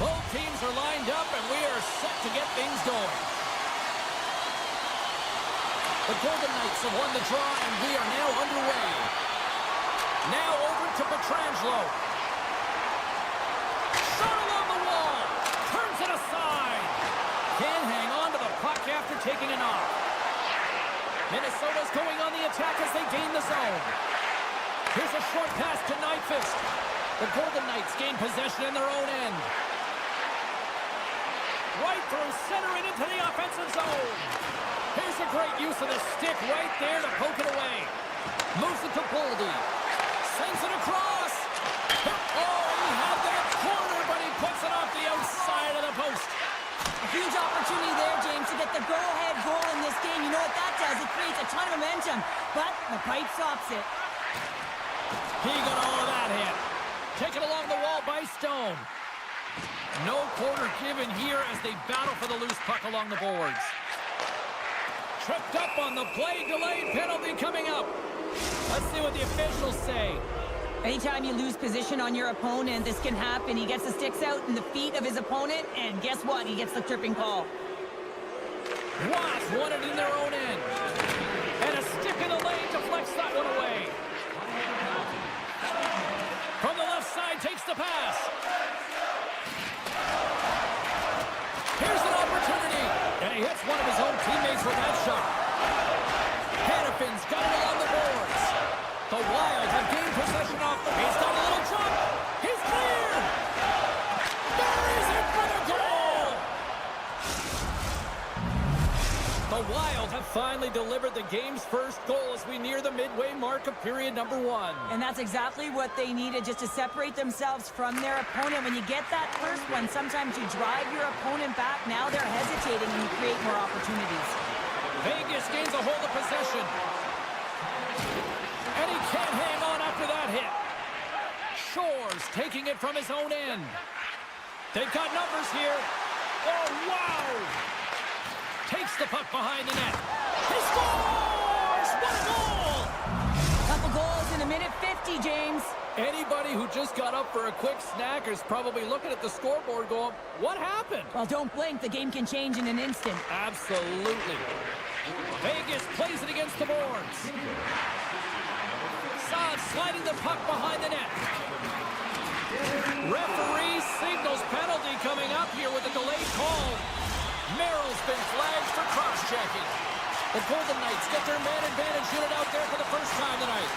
Both teams are lined up, and we are set to get things going. The Golden Knights have won the draw, and we are now underway. Now over to Pietrangelo. Shot along the wall. Turns it aside. Can't hang on to the puck after taking a knock. Minnesota's going on the attack as they gain the zone. Here's a short pass to Nyquist. The Golden Knights gain possession in their own end. Right through center and into the offensive zone. Here's a great use of the stick right there to poke it away. Moves it to Boldy. Sends it across. Oh, he had that corner, but he puts it off the outside of the post. A huge opportunity there, James, to get the go-ahead goal in this game. You know what that does? It creates a ton of momentum, but the pipe stops it. He got all of that hit. Taken along the wall by Stone. No quarter given here as they battle for the loose puck along the boards. Tripped up on the play, delayed penalty coming up. Let's see what the officials say. Anytime you lose position on your opponent, this can happen. He gets the sticks out in the feet of his opponent, and guess what? He gets the tripping call. Wasp won it in their own end. And a stick in the lane deflects that one away. From the left side, takes the pass. Here's an opportunity. And he hits one of his own teammates with that shot. Hannafin's got it along the boards. The Wild have gained possession off the... He's done a little jump. He's clear. Buries it for the goal. The Wild have finally delivered the game's first goal as we near the midway mark of period number 1. And that's exactly what they needed, just to separate themselves from their opponent. When you get that first one, sometimes you drive your opponent back. Now they're hesitating and you create more opportunities. Vegas gains a hold of possession. And he can't hang on after that hit. Shores taking it from his own end. They've got numbers here. Oh, wow! Takes the puck behind the net. He scores! What a goal! Couple goals in a minute 50, James. Anybody who just got up for a quick snack is probably looking at the scoreboard going, what happened? Well, don't blink. The game can change in an instant. Absolutely. Vegas plays it against the boards. Saad sliding the puck behind the net. Referee signals penalty coming up here with a delayed call. Merrill's been flagged for cross-checking. The Golden Knights get their man advantage unit out there for the first time tonight.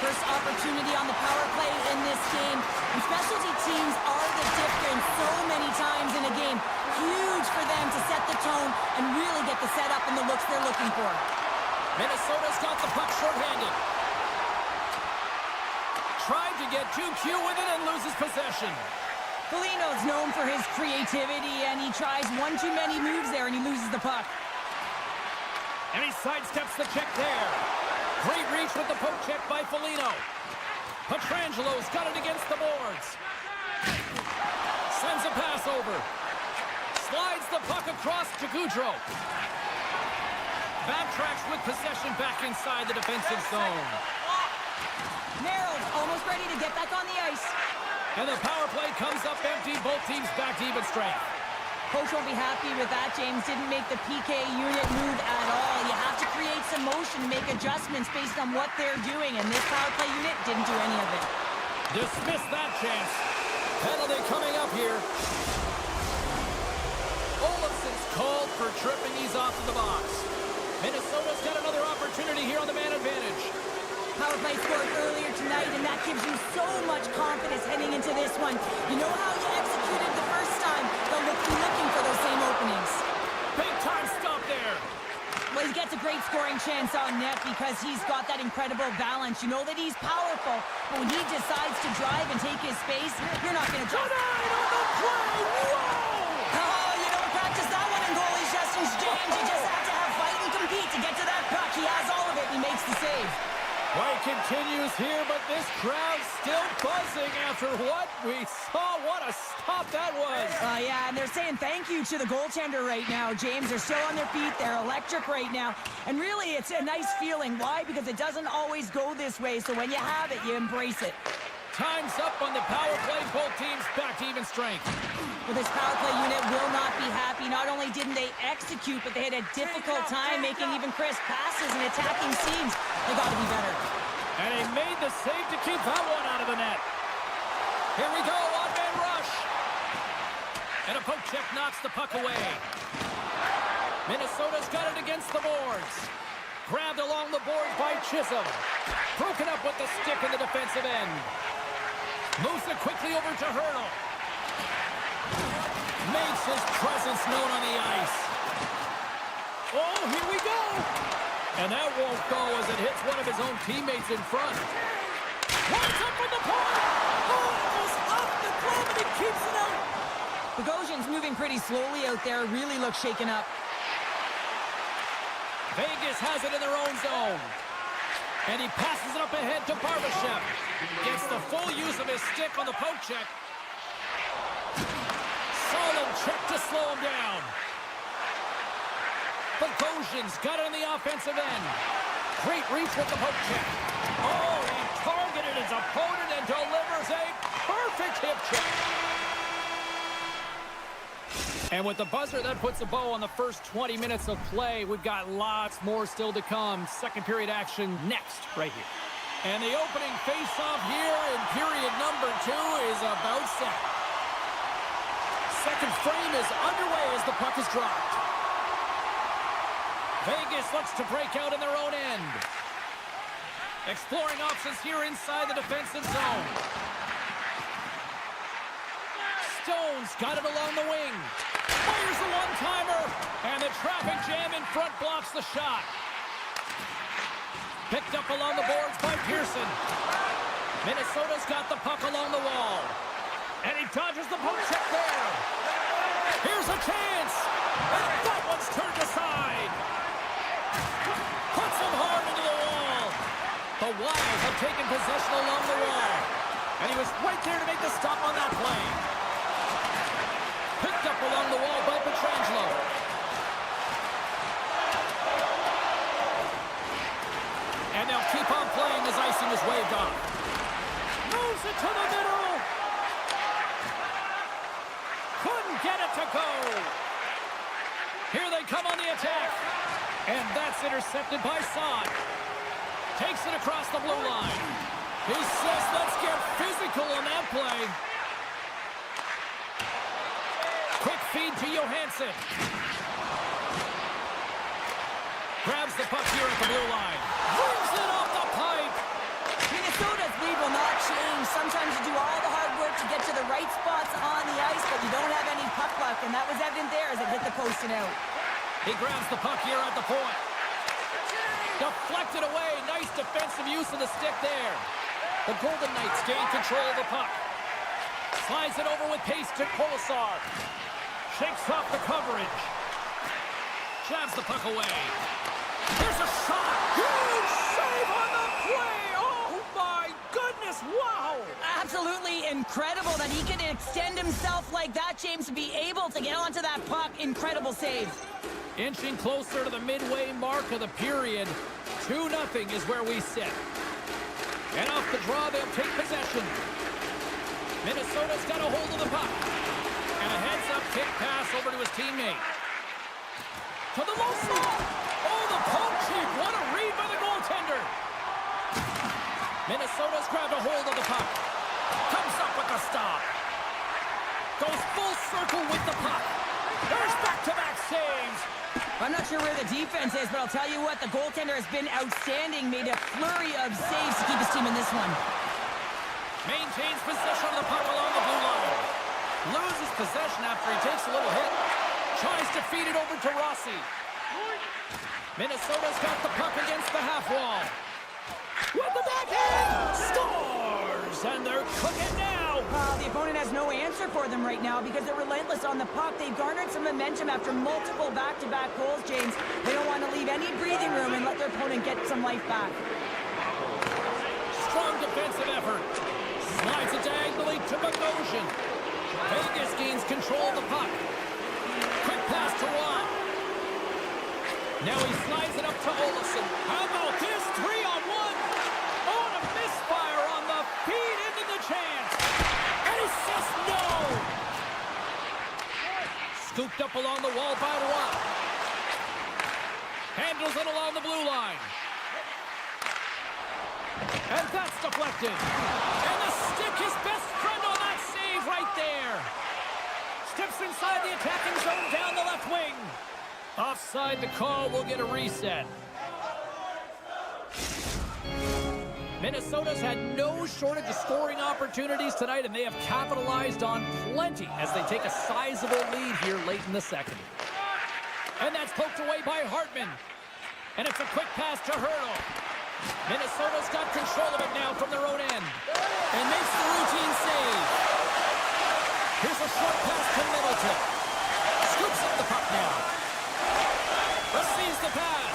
First opportunity on the power play in this game. And specialty teams are the difference so many times in a game. Huge for them to set the tone and really get the setup and the looks they're looking for. Minnesota's got the puck shorthanded. Tried to get too cute with it and loses possession. Foligno's known for his creativity, and he tries one too many moves there, and he loses the puck. And he sidesteps the check there. Great reach with the poke check by Foligno. Pietrangelo's got it against the boards. Sends a pass over. Slides the puck across to Gaudreau. Backtracks with possession back inside the defensive zone. Merrill's almost ready to get back on the ice. And the power play comes up empty. Both teams back to even strength. Coach won't be happy with that. James didn't make the PK unit move at all. You have to create some motion, make adjustments based on what they're doing, and this power play unit didn't do any of it. Dismiss that chance. Penalty coming up here. Olafson's called for tripping. He's off to the box. Minnesota's got another opportunity here on the man advantage. Power play scored earlier tonight, and that gives you so much confidence heading into this one. You know how you executed the first time. They'll be looking for those same openings. Big time stop there. Well, he gets a great scoring chance on net because he's got that incredible balance. You know that he's powerful, but when he decides to drive and take his space, you're not going to drive. Tonight on the play! Whoa! Oh, you don't practice that one in goalie sessions, James. You just have to have fight and compete to get to that puck. He has all of it, and he makes the save. Play continues here, but this crowd still buzzing after what we saw. What a stop that was. Yeah, and they're saying thank you to the goaltender right now, James. They're still on their feet. They're electric right now. And really, it's a nice feeling. Why? Because it doesn't always go this way. So when you have it, you embrace it. Time's up on the power play. Both teams back to even strength. Well, this power play unit will not be happy. Not only didn't they execute, but they had a difficult time making even crisp passes and attacking seams. They got to be better. And he made the save to keep that one out of the net. Here we go, on-man rush. And a poke check knocks the puck away. Minnesota's got it against the boards. Grabbed along the boards by Chisholm. Broken up with the stick in the defensive end. Moves it quickly over to Hurdle. Makes his presence known on the ice. Oh, here we go. And that won't go as it hits one of his own teammates in front. Winds up from the point. Oh, it goes off the glove and he keeps it out. Bogosian's moving pretty slowly out there. Really looks shaken up. Vegas has it in their own zone. And he passes it up ahead to Barbashev. Gets the full use of his stick on the poke check. Solid check to slow him down. Bogosian's got it on the offensive end. Great reach with the poke check. Oh, he targeted his opponent and delivers a perfect hip check. And with the buzzer, that puts a bow on the first 20 minutes of play. We've got lots more still to come. Second period action next, right here. And the opening face-off here in period number 2 is about set. Second frame is underway as the puck is dropped. Vegas looks to break out in their own end. Exploring options here inside the defensive zone. Stone's got it along the wing. Fires a one-timer, and the traffic jam in front blocks the shot. Picked up along the boards by Pearson. Minnesota's got the puck along the wall. And he dodges the poke check there. Here's a chance. And that one's turned aside. Puts him hard into the wall. The Wild have taken possession along the wall. And he was right there to make the stop on that play. Picked up along the wall by Pietrangelo. And they'll keep on playing as icing is waved off. Moves it to the middle. Couldn't get it to go. Here they come on the attack. And that's intercepted by Saad. Takes it across the blue line. He says, let's get physical on that play. Quick feed to Johansson. Grabs the puck here at the blue line. Brings it off the pipe. Minnesota's lead will not change. Sometimes you do all the hard work to get to the right spots on the ice, but you don't have any puck luck, and that was evident there as it hit the post and out. He grabs the puck here at the point. Deflected away. Nice defensive use of the stick there. The Golden Knights gain control of the puck. Slides it over with pace to Kolasar. Shakes off the coverage. Jabs the puck away. There's a shot. Huge save on the play. Oh, my goodness. Wow. Absolutely incredible that he can extend himself like that, James, to be able to get onto that puck. Incredible save. Inching closer to the midway mark of the period. 2-0 is where we sit. And off the draw, they'll take possession. Minnesota's got a hold of the puck. And a heads-up kick pass over to his teammate. To the low slot. Oh, the poke check. What a read by the goaltender. Minnesota's grabbed a hold of the puck. Comes up with the stop. Goes full circle with the puck. There's back-to-back saves. I'm not sure where the defense is, but I'll tell you what, the goaltender has been outstanding. Made a flurry of saves to keep his team in this one. Maintains possession of the puck along the blue line. Loses possession after he takes a little hit. Tries to feed it over to Rossi. Minnesota's got the puck against the half wall. With the backhand! Scores! And they're cooking now! The opponent has no answer for them right now because they're relentless on the puck. They've garnered some momentum after multiple back-to-back goals, James. They don't want to leave any breathing room and let their opponent get some life back. Strong defensive effort. Slides it diagonally to Bogosian. Vegas gains control of the puck. Quick pass to Watt. Now he slides it up to Olofsson. How about this? 3-on-1. Oh, and a misfire on the feed into the chest. Picked up along the wall by Rock. Handles it along the blue line. And that's deflected. And the stick, his best friend on that save right there. Steps inside the attacking zone down the left wing. Offside the call, will get a reset. Minnesota's had no shortage of scoring opportunities tonight, and they have capitalized on plenty as they take a sizable lead here late in the second. And that's poked away by Hartman. And it's a quick pass to Hurdle. Minnesota's got control of it now from their own end. And makes the routine save. Here's a short pass to Middleton. Scoops up the puck now. Receives the pass.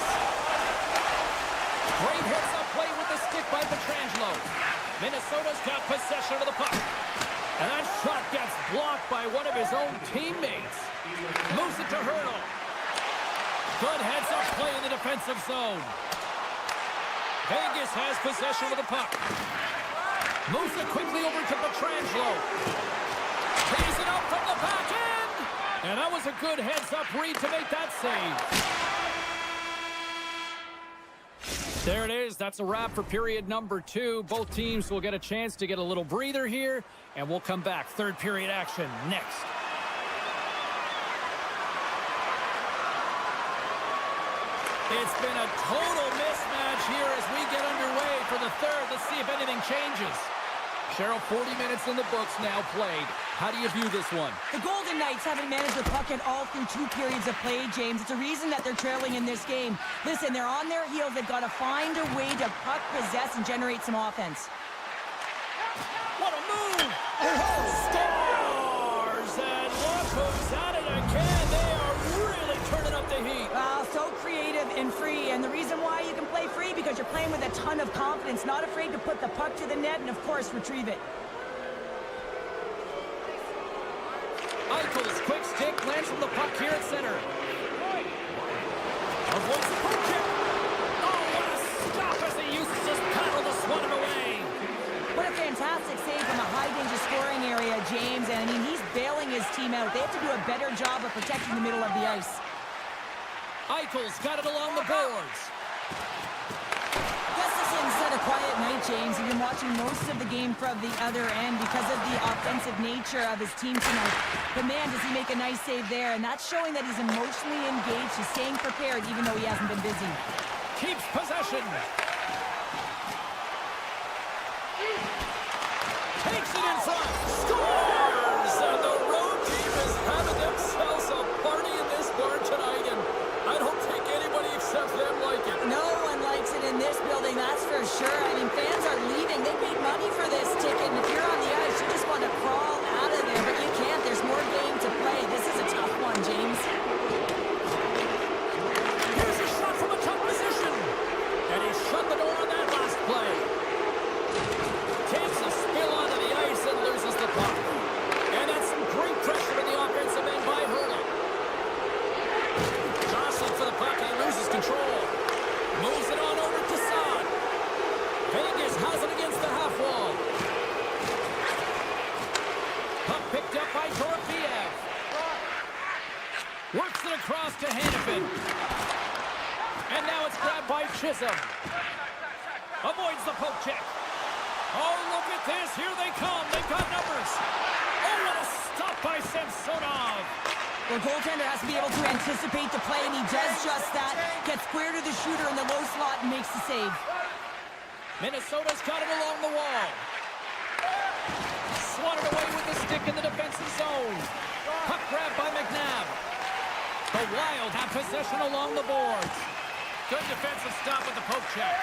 Great heads-up play with the stick by Pietrangelo. Minnesota's got possession of the puck. And that shot gets blocked by one of his own teammates. Moves it to Hurdle. Good heads-up play in the defensive zone. Vegas has possession of the puck. Moves it quickly over to Pietrangelo. Tees it up from the back end. And that was a good heads-up read to make that save. There it is. That's a wrap for period number 2. Both teams will get a chance to get a little breather here, and we'll come back. Third period action next. It's been a total mismatch here as we get underway for the third. Let's see if anything changes. Cheryl, 40 minutes in the books now played. How do you view this one? The Golden Knights haven't managed the puck at all through 2 periods of play, James. It's a reason that they're trailing in this game. Listen, they're on their heels. They've got to find a way to puck possess and generate some offense. What a move! Stars! And look who's at it again. They are really turning up the heat. So creative and free. And the reason why you can play free, because you're playing with a ton of confidence, not afraid to put the puck to the net and, of course, retrieve it. Eichel's quick stick lands from the puck here at center. Avoids the puck kick. Oh, what a stop as he uses his paddle to swat it away. What a fantastic save from a high-danger scoring area, James. And, I mean, he's bailing his team out. They have to do a better job of protecting the middle of the ice. Eichel's got it along the boards. Gustafson's had a quiet night, James. You've been watching most of the game from the other end because of the offensive nature of his team tonight. But, man, does he make a nice save there. And that's showing that he's emotionally engaged. He's staying prepared even though he hasn't been busy. Keeps possession. Takes it in front. Scores! And the road team is having themselves a party in this barn tonight. And I don't think anybody except them like it. No one likes it in this building, that's for sure. I mean, fans are leaving. They paid money for this ticket. And if you're on the ice, you just want to crawl out of there. But you can't. There's more game to play. This is a tough one, James. Here's a shot from a tough position. And he shut the door on that last play. Takes a spill onto the ice and loses the puck. And that's some great pressure in the offensive end by Hurdle. Jostling for the puck and he loses control. Moves it on over to Saad. Vegas has it against the half wall. Puck picked up by Dorofiev. Works it across to Hannafin. And now it's grabbed by Chisholm. Avoids the poke check. Oh, look at this. Here they come. They've got numbers. Oh, what a stop by Samsonov. The goaltender has to be able to anticipate the play, and he does just that. Gets square to the shooter in the low slot and makes the save. Minnesota's got it along the wall. Swatted away with the stick in the defensive zone. Puck grabbed by McNabb. The Wild have possession along the boards. Good defensive stop with the poke check.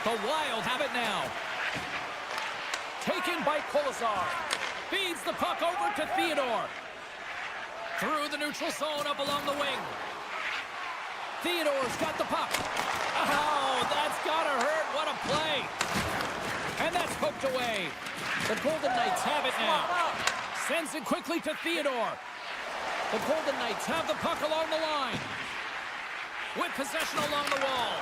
The Wild have it now. Taken by Kolesar. Feeds the puck over to Theodore. Through the neutral zone up along the wing. Theodore's got the puck. Oh, that's gotta hurt. What a play. And that's poked away. The Golden Knights have it now. Sends it quickly to Theodore. The Golden Knights have the puck along the line. With possession along the wall.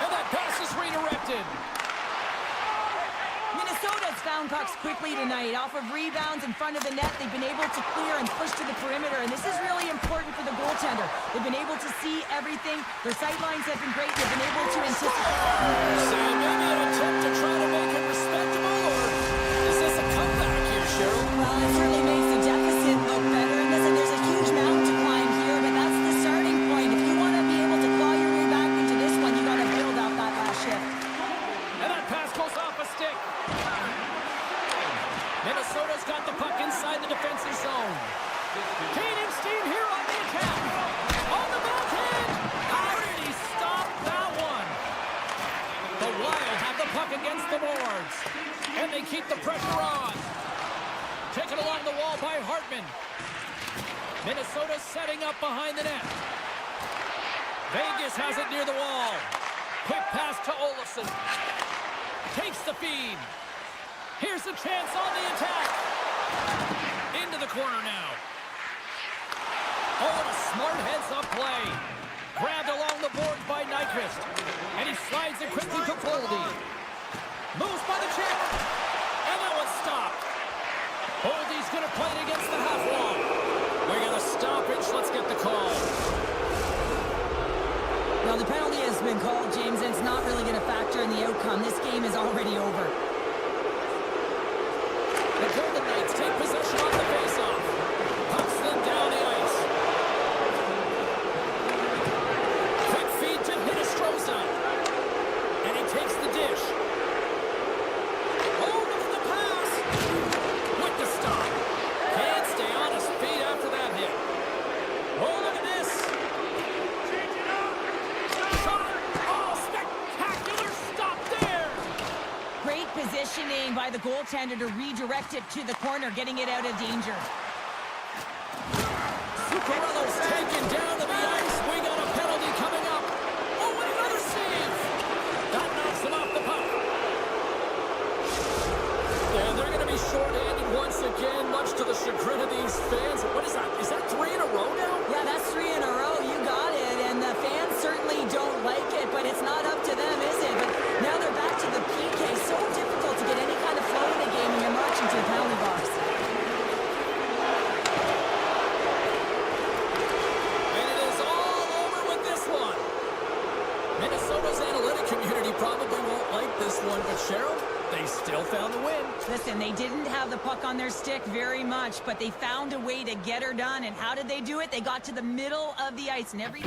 And that pass is redirected. Minnesota has found pucks quickly tonight. Off of rebounds in front of the net, they've been able to clear and push to the perimeter, and this is really important for the goaltender. They've been able to see everything. Their sight lines have been great. They've been able to anticipate. So maybe an attempt to try to make it respectable, or is this a comeback here, Cheryl? Well, it certainly makes the deficit look better. And listen, there's a huge mountain to climb here, but that's the starting point. If you want to be able to claw your way back into this one, you got to build out that last shift. And that pass goes off a stick. Minnesota's got the puck inside the defensive zone. Kane here on the attack. On the backhand. How did he stop that one? The Wild have the puck against the boards. And they keep the pressure on. Taken along the wall by Hartman. Minnesota setting up behind the net. Vegas has it near the wall. Quick pass to Olofsson. Takes the feed. Here's a chance on the attack. Into the corner now. Oh, and a smart heads-up play. Grabbed along the boards by Nyquist. And he slides it quickly to Boldy. Moves by the check. And that one's stopped. Boldy's going to play it against the half wall. We got a stoppage. Let's get the call. Now, the penalty has been called, James, and it's not really going to factor in the outcome. This game is already over. The Golden Knights take possession on the faceoff. Puck slid down the ice. Quick feed to Hinostroza. And he takes the dish. Oh, look at the pass. With the stop. Can't stay on his feet after that hit. Oh, look at this. Shot. Oh, spectacular stop there. Great positioning by the goaltender to redirect it to the corner, getting it out of danger. Zuccarello's taken down to the ice. We got a penalty coming up. Oh, and another save. That knocks him off the puck. And they're going to be short-handed once again, much to the chagrin of these fans. What is that? Is that 3 in a row now? Yeah, that's 3 in a row. You got it. And the fans certainly don't like it, but it's not up to them, is it? But now they're back to the PK. So difficult to get any kind of flow in the game when you're marching to the penalty box. And it is all over with this one. Minnesota's analytic community probably won't like this one, but Cheryl, they still found the win. Listen, they didn't have the puck on their stick very much, but they found a way to get her done. And how did they do it? They got to the middle of the ice, and every...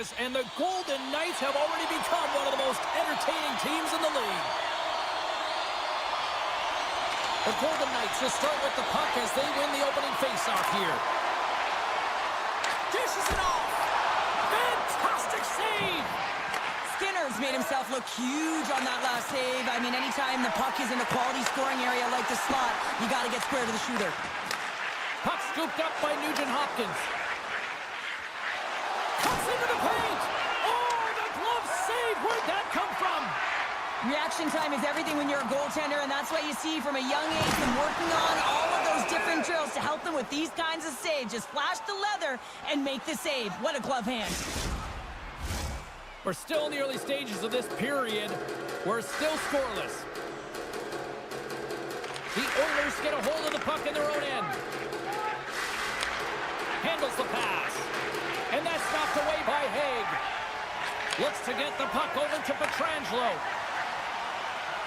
Vegas, and the Golden Knights have already become one of the most entertaining teams in the league. The Golden Knights will start with the puck as they win the opening faceoff here. Dishes it off. Fantastic save. Skinner's made himself look huge on that last save. I mean, anytime the puck is in a quality scoring area like the slot, you got to get square to the shooter. Puck scooped up by Nugent-Hopkins. Cuts into the paint. Oh, the glove save. Where'd that come from? Reaction time is everything when you're a goaltender, and that's what you see from a young age, them working on all of those different drills to help them with these kinds of saves. Just flash the leather and make the save. What a glove hand. We're still in the early stages of this period. We're still scoreless. The Oilers get a hold of the puck in their own end. Handles the pass. And that's knocked away by Haig. Looks to get the puck over to Pietrangelo.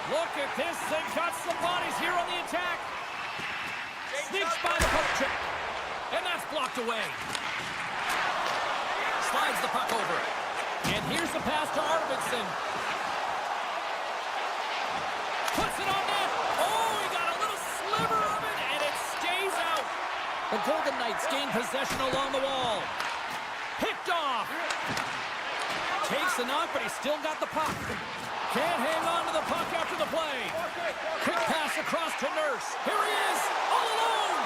Look at this. They've got some bodies here on the attack. Sneaks by the poke check. And that's blocked away. Slides the puck over. And here's the pass to Arvidsson. Puts it on net. Oh, he got a little sliver of it, and it stays out. The Golden Knights gain possession along the wall. Picked off. Takes a knock, but he's still got the puck. Can't hang on to the puck after the play. Quick pass across to Nurse. Here he is, all alone.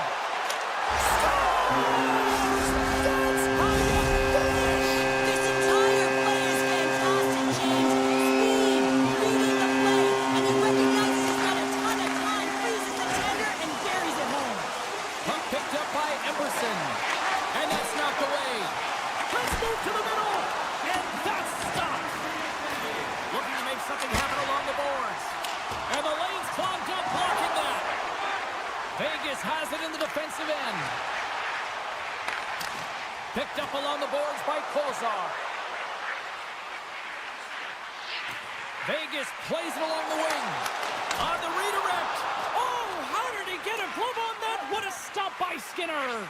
Scores! That's how you finish. This entire play is fantastic, James. Speed, reading the play, and he recognizes he's got a ton of time, freezes the tender, and buries it home. Puck picked up by Emerson. And that's knocked away. Let's move to the middle. And that's stopped. Looking to make something happen along the boards. And the lane's clogged up, blocking that. Vegas has it in the defensive end. Picked up along the boards by Kozar. Vegas plays it along the wing. On the redirect. Oh, how did he get a glove on that? What a stop by Skinner.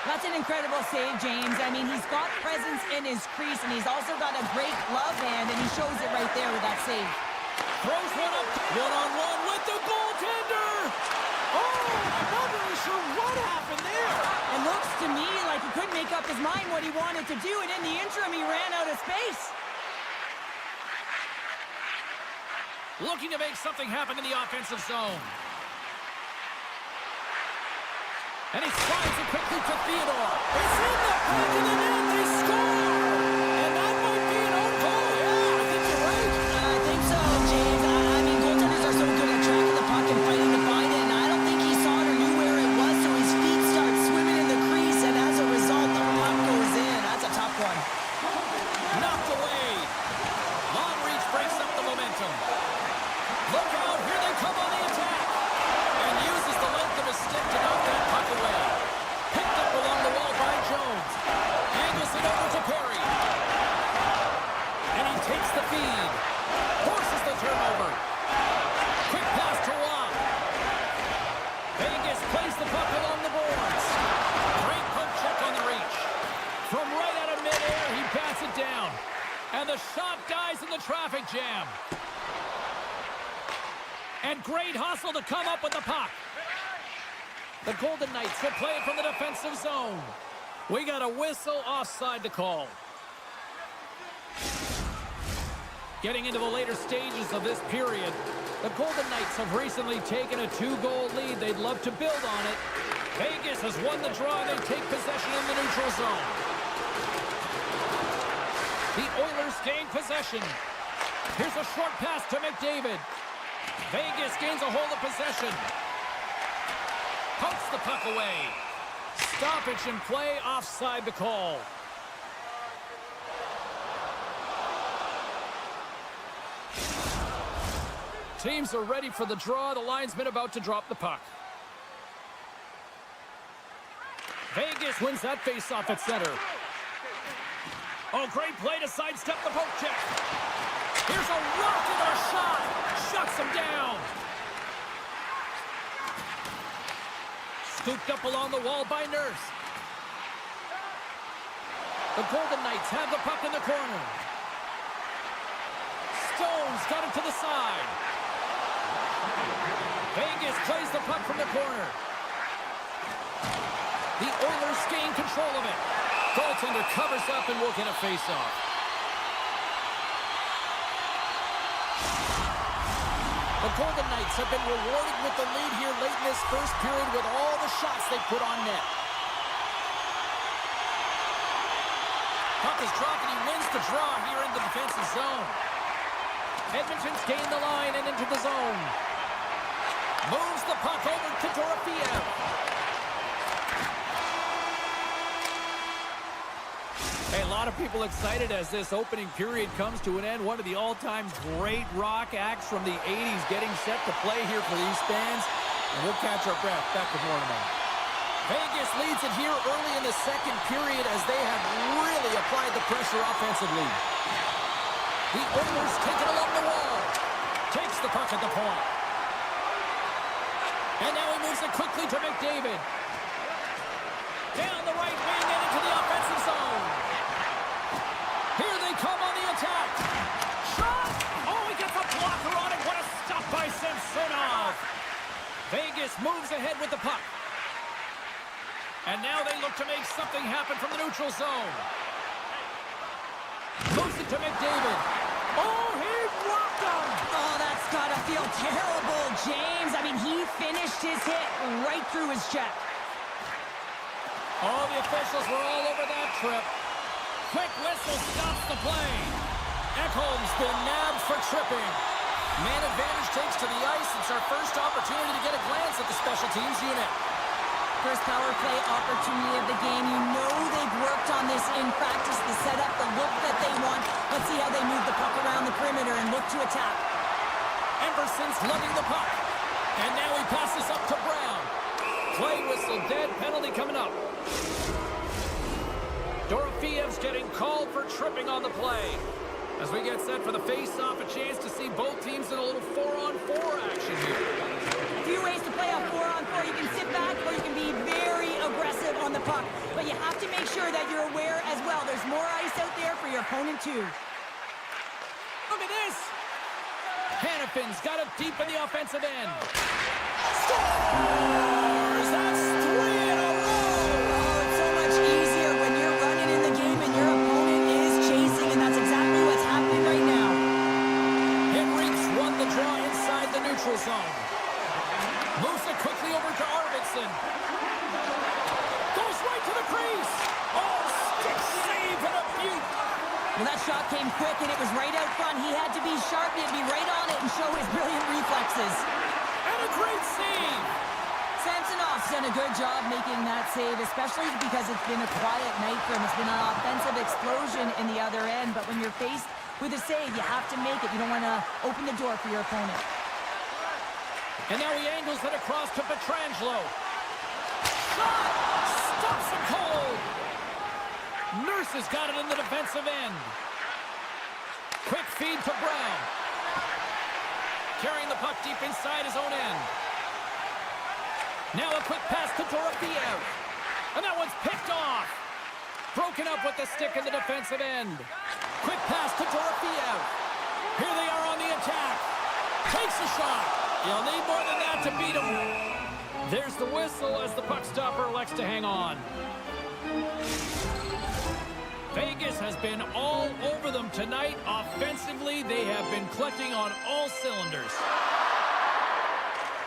That's an incredible save, James. I mean, he's got presence in his crease, and he's also got a great glove hand, and he shows it right there with that save. Throws one up, one-on-one with the goaltender. Oh, I'm not really sure what happened there. It looks to me like he couldn't make up his mind what he wanted to do, and in the interim, he ran out of space. Looking to make something happen in the offensive zone. And he slides it quickly to Theodore. It's in the back of the net. They score. And that might be an own goal. Yeah, I think you're right. I think so, James. I mean, goaltenders are so good at tracking the puck and fighting to find it, and I don't think he saw it or knew where it was, so his feet start swimming in the crease, and as a result, the puck goes in. That's a tough one. Knocked away. Long reach breaks up the momentum. Look out. Here they come on the attack. And uses the length of his stick to knock that puck away. Picked up along the wall by Jones. Angles it over to Perry. And he takes the feed. Forces the turnover. Quick pass to Rock. Vegas plays the puck along the boards. Great poke check on the reach. From right out of midair, he bats it down. And the shot dies in the traffic jam. And great hustle to come up with the puck. The Golden Knights will play it from the defensive zone. We got a whistle offside to call. Getting into the later stages of this period, the Golden Knights have recently taken a 2-goal lead. They'd love to build on it. Vegas has won the draw. They take possession in the neutral zone. The Oilers gain possession. Here's a short pass to McDavid. Vegas gains a hold of possession. Pokes the puck away. Stoppage in play, offside to call. Teams are ready for the draw. The linesman about to drop the puck. Vegas wins that faceoff at center. Oh, great play to sidestep the poke check. Here's a rocket of a shot. Shuts him down. Scooped up along the wall by Nurse. The Golden Knights have the puck in the corner. Stone's got it to the side. Vegas plays the puck from the corner. The Oilers gain control of it. Goaltender covers up and will get a face-off. The Golden Knights have been rewarded with the lead here late in this first period with all the shots they put on net. Puck is dropped and he wins the draw here in the defensive zone. Edmonton's gained the line and into the zone. Moves the puck over to Dorofeev. Hey, a lot of people excited as this opening period comes to an end. One of the all-time great rock acts from the 80s getting set to play here for these fans. And we'll catch our breath. Back with more in a moment. Vegas leads it here early in the second period as they have really applied the pressure offensively. The Oilers take it along the wall. Takes the puck at the point. And now he moves it quickly to McDavid. Down the right wing and into the offensive zone. Here they come on the attack. Shot! Oh, he gets a blocker on it. What a stop by Samsonov. Vegas moves ahead with the puck. And now they look to make something happen from the neutral zone. Moves it to McDavid. Oh, he blocked him! Oh, that's gotta feel terrible, James. I mean, he finished his hit right through his check. Oh, the officials were all over that trip. Quick whistle stops the play. Ekholm's been nabbed for tripping. Man advantage takes to the ice. It's our first opportunity to get a glance at the special teams unit. First power play opportunity of the game. You know they've worked on this in practice, the setup, the look that they want. Let's see how they move the puck around the perimeter and look to attack. Emerson's lugging the puck. And now he passes up to Brown. Play whistle dead, penalty coming up. Dorofeev's getting called for tripping on the play. As we get set for the face-off, a chance to see both teams in a little 4-on-4 action here. A few ways to play a 4-on-4. You can sit back or you can be very aggressive on the puck. But you have to make sure that you're aware as well. There's more ice out there for your opponent too. Look at this! Hannafin's got it deep in the offensive end. Scores! That's 3 in a row! Oh, it's so much easier when you're running in the game and your opponent is chasing, and that's exactly what's happening right now. Henrique's won the draw inside the neutral zone. Moves it quickly over to Arvidsson. Goes right to the crease. Oh, stick save and a beaut. Well, that shot came quick, and it was right out front. He had to be sharp. He had to be right on it and show his brilliant reflexes. And a great save. Samsonov's done a good job making that save, especially because it's been a quiet night for him. It's been an offensive explosion in the other end, but when you're faced with a save, you have to make it. You don't want to open the door for your opponent. And now he angles it across to Pietrangelo. Shot! Stops him cold. Nurse has got it in the defensive end. Quick feed to Brown. Carrying the puck deep inside his own end. Now a quick pass to Dorofeev. And that one's picked off. Broken up with the stick in the defensive end. Quick pass to Dorofeev. Here they are on the attack. Takes a shot. You'll need more than that to beat him. There's the whistle as the puck stopper elects to hang on. Vegas has been all over them tonight. Offensively, they have been clicking on all cylinders.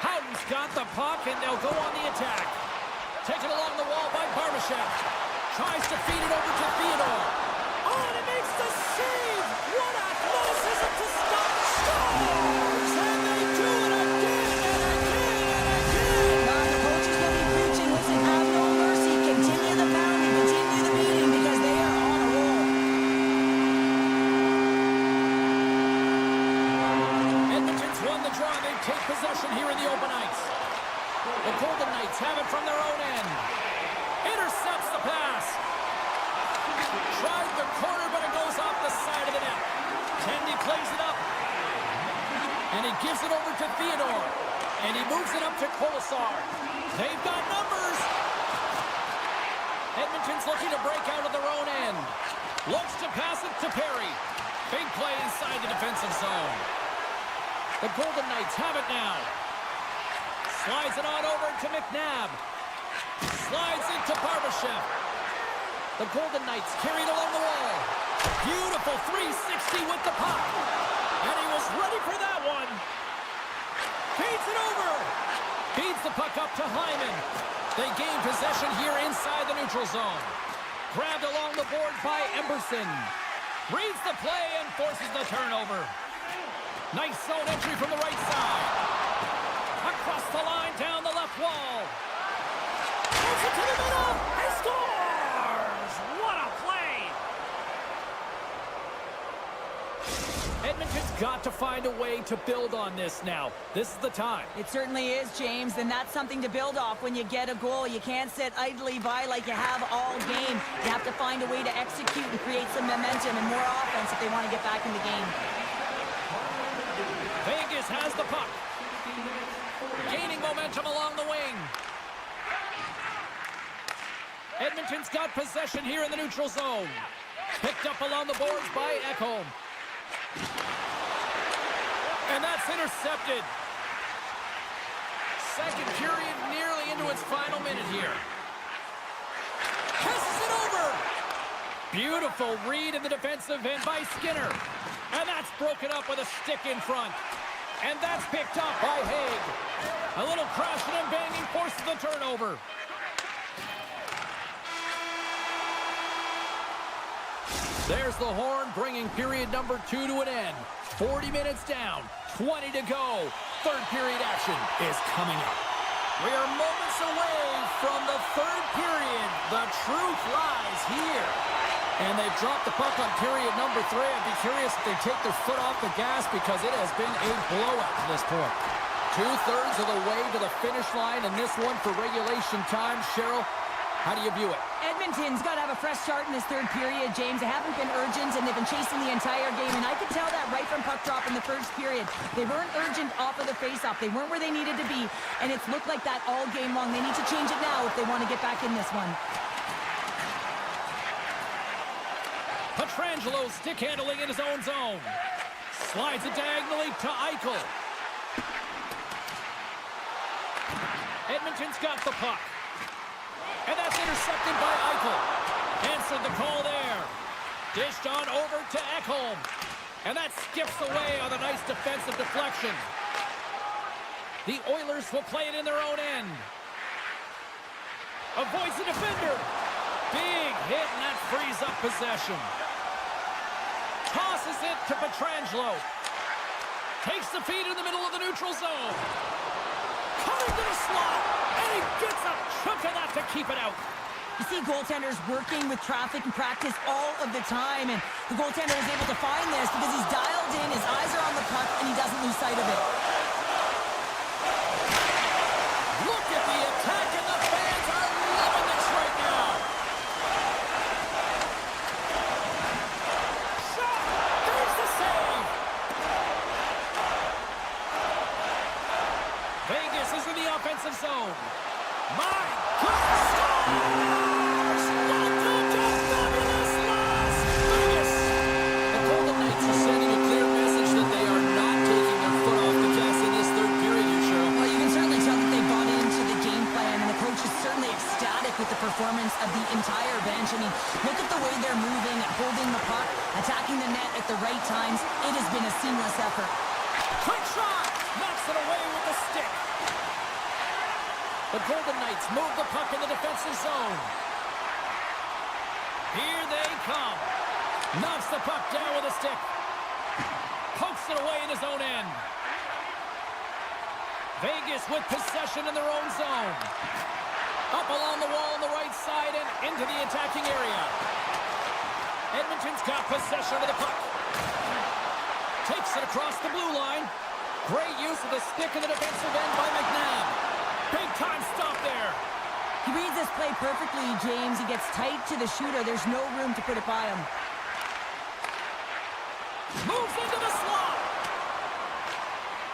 Houghton's got the puck, and they'll go on the attack. Taken along the wall by Barbashev. Tries to feed it over to Theodore. Oh, and it makes the save! What athleticism to stop the Stars! And they do it again and again and again! Now, the coaches will be preaching, listen, have no mercy. Continue the pounding, continue the beating, because they are on a roll. Edmonton's won the draw. They take possession here in the open ice. The Golden Knights have it from their own end. Intercepts the pass. Tried the corner, but it goes off the side of the net. Tendy plays it up. And he gives it over to Theodore. And he moves it up to Kolasar. They've got numbers. Edmonton's looking to break out of their own end. Looks to pass it to Perry. Big play inside the defensive zone. The Golden Knights have it now. Slides it on over to McNabb. Slides it to Barbashev. The Golden Knights carried along the wall. Beautiful 360 with the puck. And he was ready for that one. Feeds it over. Feeds the puck up to Hyman. They gain possession here inside the neutral zone. Grabbed along the board by Emberson. Reads the play and forces the turnover. Nice zone entry from the right side. Across the line, down the left wall. Puts it to the middle. He scores! What a play! Edmonton's got to find a way to build on this now. This is the time. It certainly is, James, and that's something to build off when you get a goal. You can't sit idly by like you have all game. You have to find a way to execute and create some momentum and more offense if they want to get back in the game. Vegas has the puck. Gaining momentum along the wing. Edmonton's got possession here in the neutral zone. Picked up along the boards by Ekholm. And that's intercepted. Second period nearly into its final minute here. Passes it over. Beautiful read in the defensive end by Skinner. And that's broken up with a stick in front. And that's picked up by Haig. A little crashing and banging forces the turnover. There's the horn, bringing period number 2 to an end. 40 minutes down, 20 to go. Third period action is coming up. We are moments away from the third period. The truth lies here. And they've dropped the puck on period number 3. I'd be curious if they take their foot off the gas because it has been a blowout to this point. 2/3 of the way to the finish line, and this one for regulation time. Cheryl, how do you view it? Edmonton's got to have a fresh start in this third period, James. They haven't been urgent, and they've been chasing the entire game, and I could tell that right from puck drop in the first period. They weren't urgent off of the faceoff. They weren't where they needed to be, and it's looked like that all game long. They need to change it now if they want to get back in this one. Pietrangelo stick handling in his own zone. Slides it diagonally to Eichel. Edmonton's got the puck. And that's intercepted by Eichel. Answered the call there. Dished on over to Ekholm. And that skips away on a nice defensive deflection. The Oilers will play it in their own end. Avoids the defender. Big hit, and that frees up possession. Tosses it to Pietrangelo. Takes the feed in the middle of the neutral zone. Coming to the slot. And he gets a chunk of that to keep it out. You see goaltenders working with traffic and practice all of the time, and the goaltender is able to find this because he's dialed in, his eyes are on the puck, and he doesn't lose sight of it. Look at the attack, and the fans are loving this right now. Shot! There's the save! Vegas is in the offensive zone. My goodness! Scores! Well done to fabulous Las Vegas! The Golden Knights are sending a clear message that they are not taking their foot off the gas in this third period, Cheryl. Well, you can certainly tell that they bought into the game plan, and the coach is certainly ecstatic with the performance of the entire bench. I mean, look at the way they're moving, holding the puck, attacking the net at the right times. It has been a seamless effort. Quick shot! Knocks it away with the stick. The Golden Knights move the puck in the defensive zone. Here they come. Knocks the puck down with a stick. Pokes it away in his own end. Vegas with possession in their own zone. Up along the wall on the right side and into the attacking area. Edmonton's got possession of the puck. Takes it across the blue line. Great use of the stick in the defensive end by McNabb. Big time stop there. He reads this play perfectly, James. He gets tight to the shooter. There's no room to put it by him. Moves into the slot.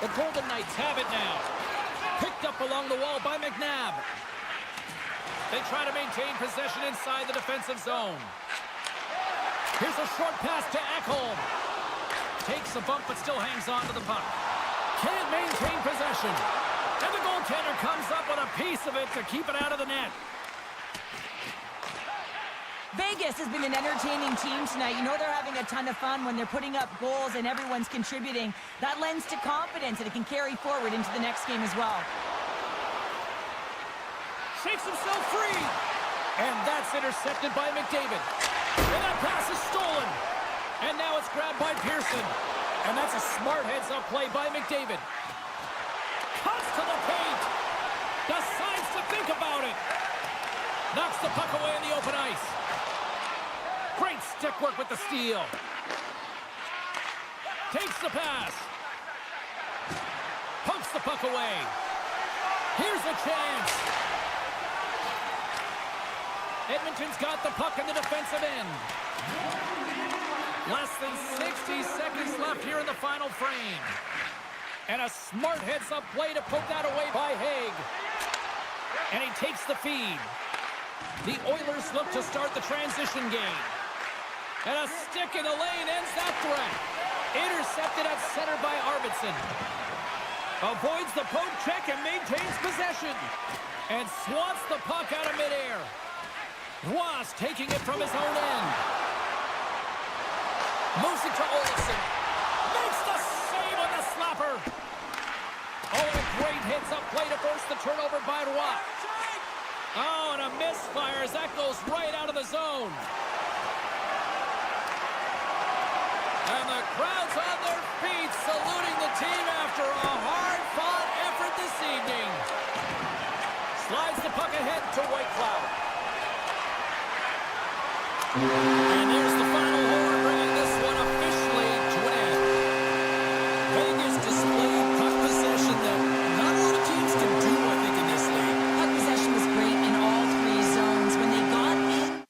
The Golden Knights have it now. Picked up along the wall by McNabb. They try to maintain possession inside the defensive zone. Here's a short pass to Ekholm. Takes a bump but still hangs on to the puck. Can't maintain possession. And the goaltender comes up with a piece of it to keep it out of the net. Vegas has been an entertaining team tonight. You know they're having a ton of fun when they're putting up goals and everyone's contributing. That lends to confidence and it can carry forward into the next game as well. Shakes himself free. And that's intercepted by McDavid. And that pass is stolen. And now it's grabbed by Pearson. And that's a smart heads-up play by McDavid. Cuts to the paint. Decides to think about it. Knocks the puck away in the open ice. Great stick work with the steal. Takes the pass. Pumps the puck away. Here's a chance. Edmonton's got the puck in the defensive end. Less than 60 seconds left here in the final frame. And a smart heads-up play to poke that away by Haig. And he takes the feed. The Oilers look to start the transition game. And a stick in the lane ends that threat. Intercepted at center by Arvidsson. Avoids the poke check and maintains possession. And swats the puck out of midair. Ross taking it from his own end. Moves it to Olsen. Makes the save on the slapper. Oh, and a great heads-up play to force the turnover by Roy. Oh, and a misfire as that goes right out of the zone. And the crowd's on their feet saluting the team after a hard-fought effort this evening. Slides the puck ahead to Whitecloud. And there's the final horn, bringing this one officially to an end. Vegas displayed puck possession that not a lot of teams can do, I think, in this league. Puck possession was great in all three zones. When they got in...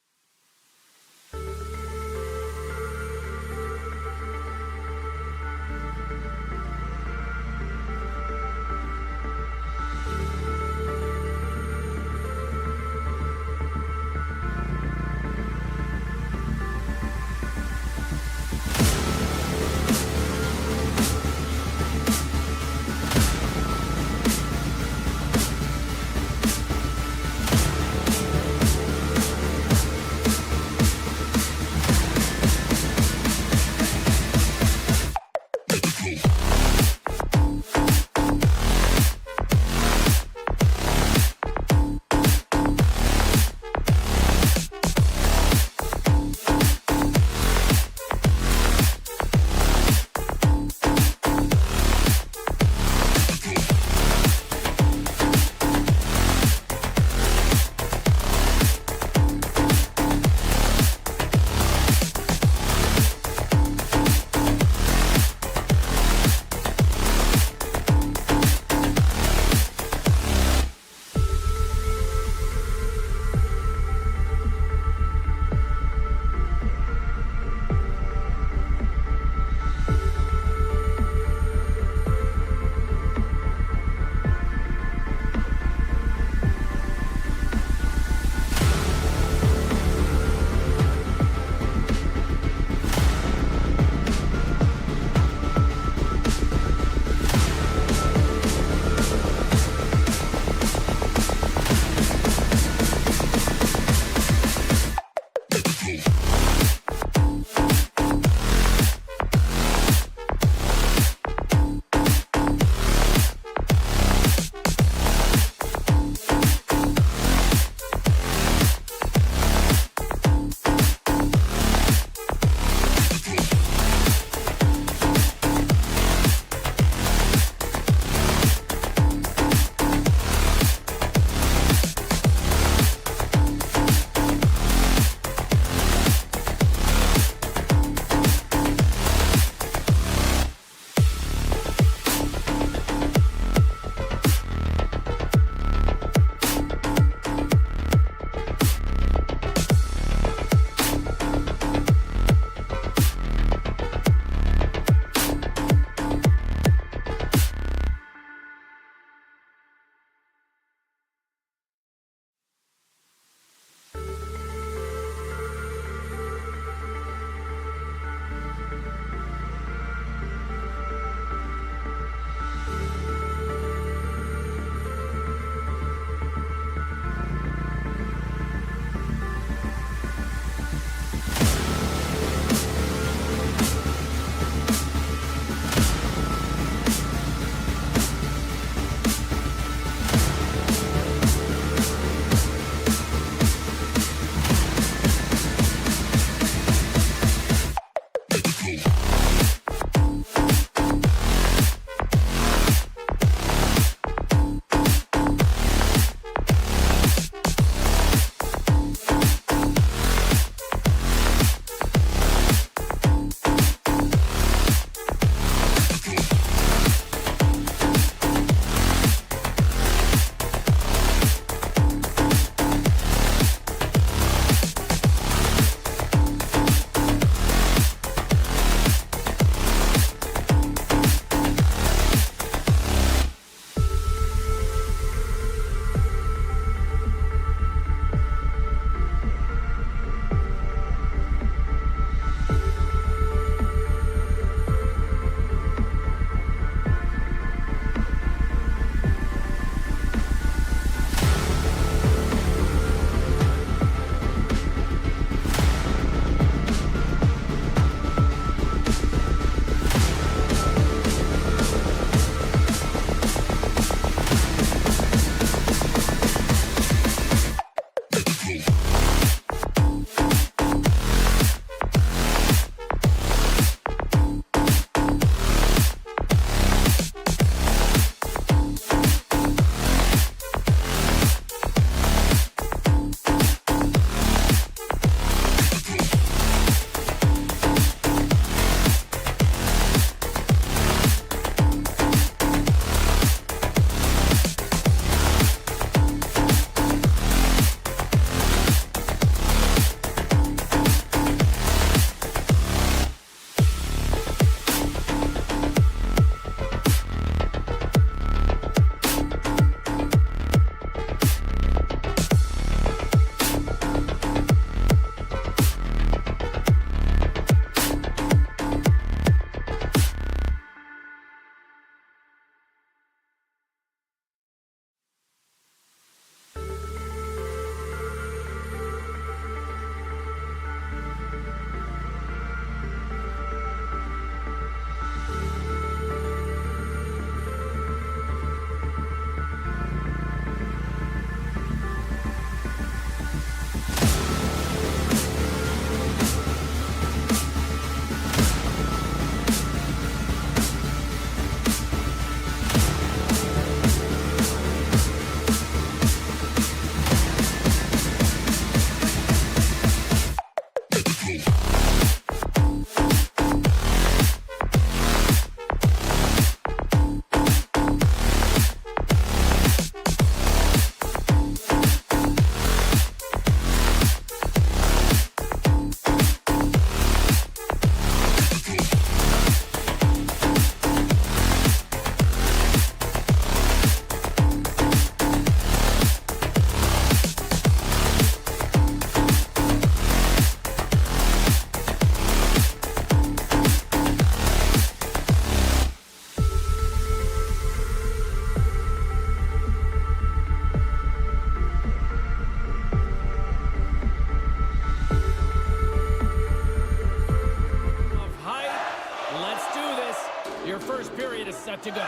period is set to go.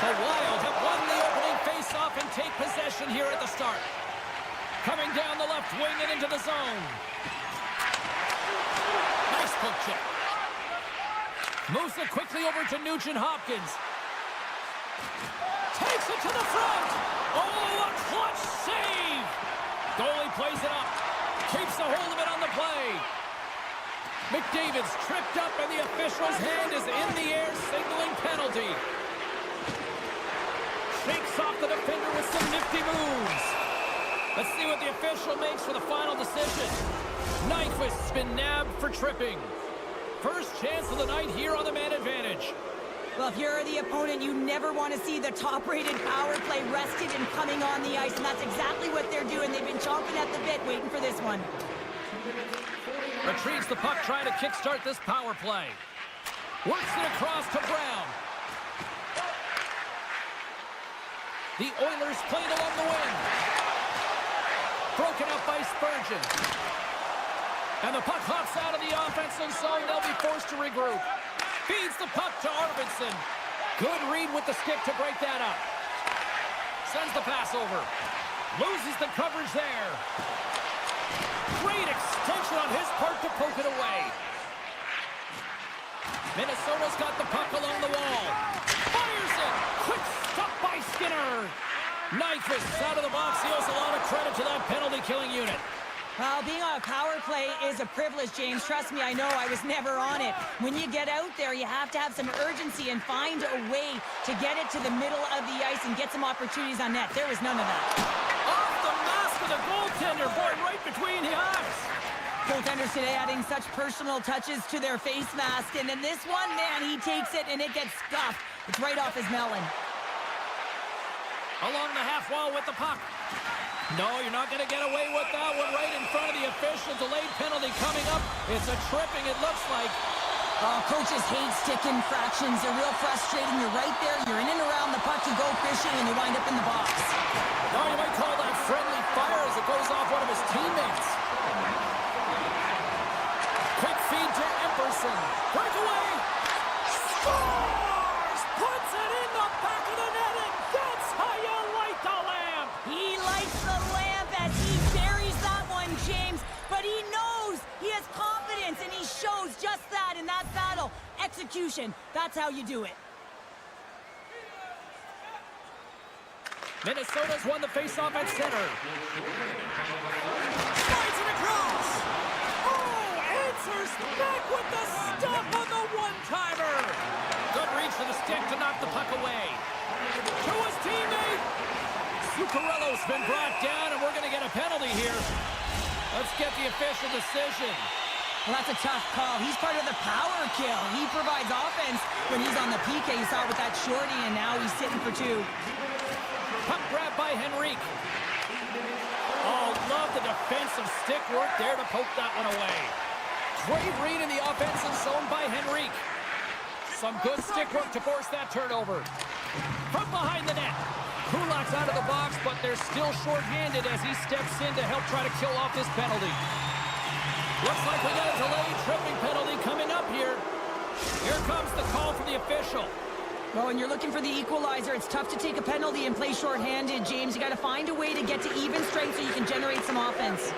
The Wild have won the opening face-off and take possession here at the start. Coming down the left wing and into the zone. Nice poke check. Moves it quickly over to Nugent-Hopkins. Takes it to the front. Oh, a clutch save. Goalie plays it up. Keeps a hold of it on the play. McDavid's tripped up and the official's hand is in the air, signaling penalty. Shakes off the defender with some nifty moves. Let's see what the official makes for the final decision. Nyquist's been nabbed for tripping. First chance of the night here on the man advantage. Well, if you're the opponent, you never want to see the top-rated power play rested and coming on the ice, and that's exactly what they're doing. They've been chomping at the bit waiting for this one. Retrieves the puck, trying to kickstart this power play. Works it across to Brown. The Oilers played along the wing. Broken up by Spurgeon. And the puck hops out of the offensive zone. They'll be forced to regroup. Feeds the puck to Arvidsson. Good read with the stick to break that up. Sends the pass over. Loses the coverage there. Great extension on his part to poke it away. Minnesota's got the puck along the wall. Fires it. Quick stop by Skinner. Nyquist out of the box. He owes a lot of credit to that penalty-killing unit. Well, being on a power play is a privilege, James. Trust me, I know. I was never on it. When you get out there, you have to have some urgency and find a way to get it to the middle of the ice and get some opportunities on net. There was none of that. Off the mask of the goaltender, boy, right between the eyes. Goaltenders today adding such personal touches to their face mask. And then this one, man, he takes it and it gets scuffed. It's right off his melon. Along the half wall with the puck. No, you're not going to get away with that one right in front of the official. Delayed penalty coming up. It's a tripping, it looks like. Coaches hate stick infractions. They're real frustrating. You're right there. You're in and around the puck. You go fishing, and you wind up in the box. No, you might call that friendly fire as it goes off one of his teammates. Quick feed to Epperson. Breakaway. Scores! Puts it in the back of the net, and that's how you light the lamp. He lights the lamp as he buries that one, James. But he knows he has confidence, and he shows just that in that battle. Execution. That's how you do it. Minnesota's won the faceoff at center. Slides it across. Oh, answers back with the stop on the one-timer. Good reach for the stick to knock the puck away. To his teammate. Zuccarello's been brought down, and we're going to get a penalty here. Let's get the official decision. Well, that's a tough call. He's part of the power kill. He provides offense when he's on the PK. You saw it with that shorty, and now he's sitting for two. Puck grab by Henrique. Oh, love the defensive stick work there to poke that one away. Great read in the offensive zone by Henrique. Some good stick work to force that turnover. From behind the net. Kulak's out of the box, but they're still short-handed as he steps in to help try to kill off this penalty. Looks like we got a delayed tripping penalty coming up here. Here comes the call from the official. Well, when you're looking for the equalizer, it's tough to take a penalty and play short-handed, James. You got to find a way to get to even strength so you can generate some offense.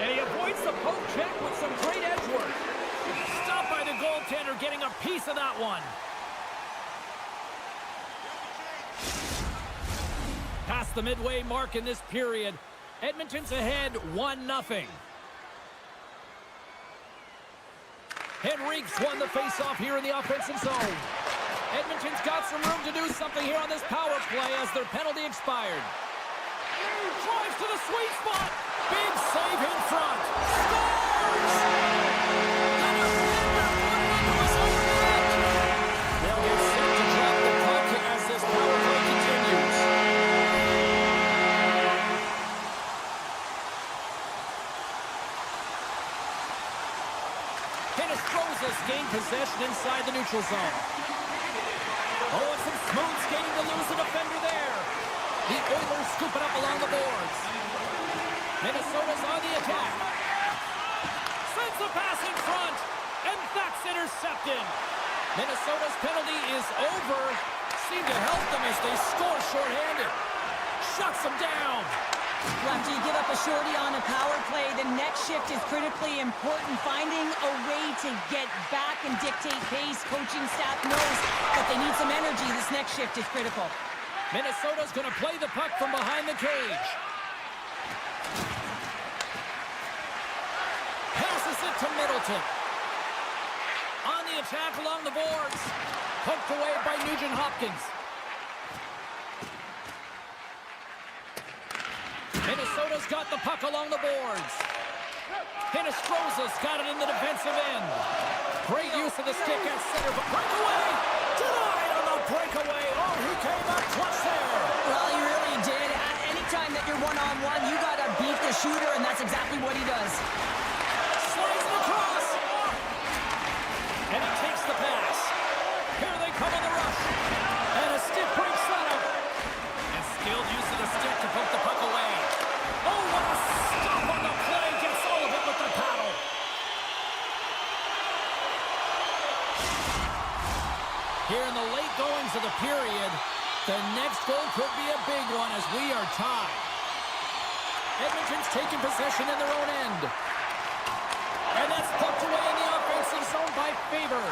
And he avoids the poke check with some great edge work. Stopped by the goaltender, getting a piece of that one. Past the midway mark in this period, Edmonton's ahead 1-0. Henrique's won the faceoff here in the offensive zone. Edmonton's got some room to do something here on this power play as their penalty expired. Drives to the sweet spot. Big save in front. Scores! They'll get set to drop the puck as this power play continues. Hinostroza's gained possession inside the neutral zone. Oh, and some smooth skating to lose the defender there. The Oilers scoop it up along the boards. Minnesota's on the attack. Sends a pass in front. And that's intercepted. Minnesota's penalty is over. Seemed to help them as they score shorthanded. Shuts them down. Well, after you give up a shorty on a power play, the next shift is critically important. Finding a way to get back and dictate pace. Coaching staff knows that they need some energy. This next shift is critical. Minnesota's going to play the puck from behind the cage. Passes it to Middleton. On the attack along the boards. Poked away by Nugent-Hopkins. Minnesota's got the puck along the boards. Hinostroza's got it in the defensive end. Great use of the stick at center, but breakaway! Denied on the breakaway! Oh, he came up clutch there! Well, he really did. Anytime that you're one-on-one, you got to beat the shooter, and that's exactly what he does. Slides it across! And he takes the pass. Here they come on the rush. And a stiff break setup. And skilled use of the stick to poke the puck away. Oh, what a stop on the play. Gets all of it with the paddle. Here in the late goings of the period, the next goal could be a big one as we are tied. Edmonton's taking possession in their own end. And that's poked away in the offensive zone by Faber.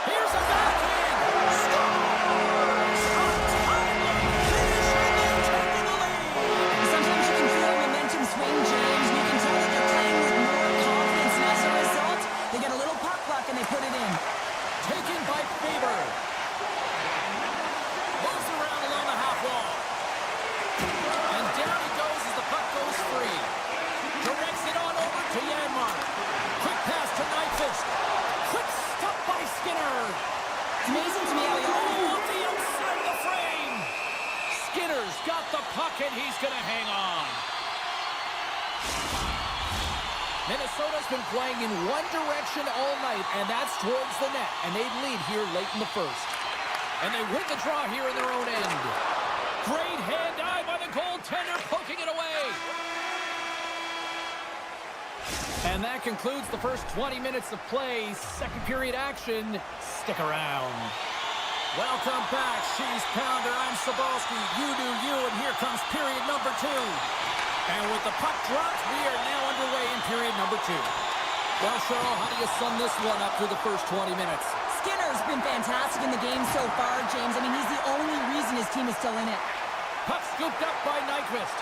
Here's a backhand. Scores! A timely finish, and they're taking the lead. Sometimes you can feel momentum swing, James, and you can tell that they're playing with more confidence, and as a result, they get a little puck luck and they put it in. Taken by Faber. Moves around along the half wall. And down he goes as the puck goes free. Directs it on over to Janmark. Quick pass to Nyquist. Quick stop by Skinner. It's amazing to me how he Oh, off the outside of the frame. Skinner's got the puck and he's going to hang on. Minnesota's been playing in one direction all night, and that's towards the net. And they lead here late in the first. And they win the draw here in their own end. Great hand eye by the goaltender, poking it away. And that concludes the first 20 minutes of play. Second period action. Stick around. Welcome back, Cheese Pounder. I'm Sabalski. You do you, and here comes period number 2. And with the puck dropped, we are now underway in period number 2. Well, Cheryl, how do you sum this one up through the first 20 minutes? Skinner's been fantastic in the game so far, James. I mean, he's the only reason his team is still in it. Puck scooped up by Nyquist.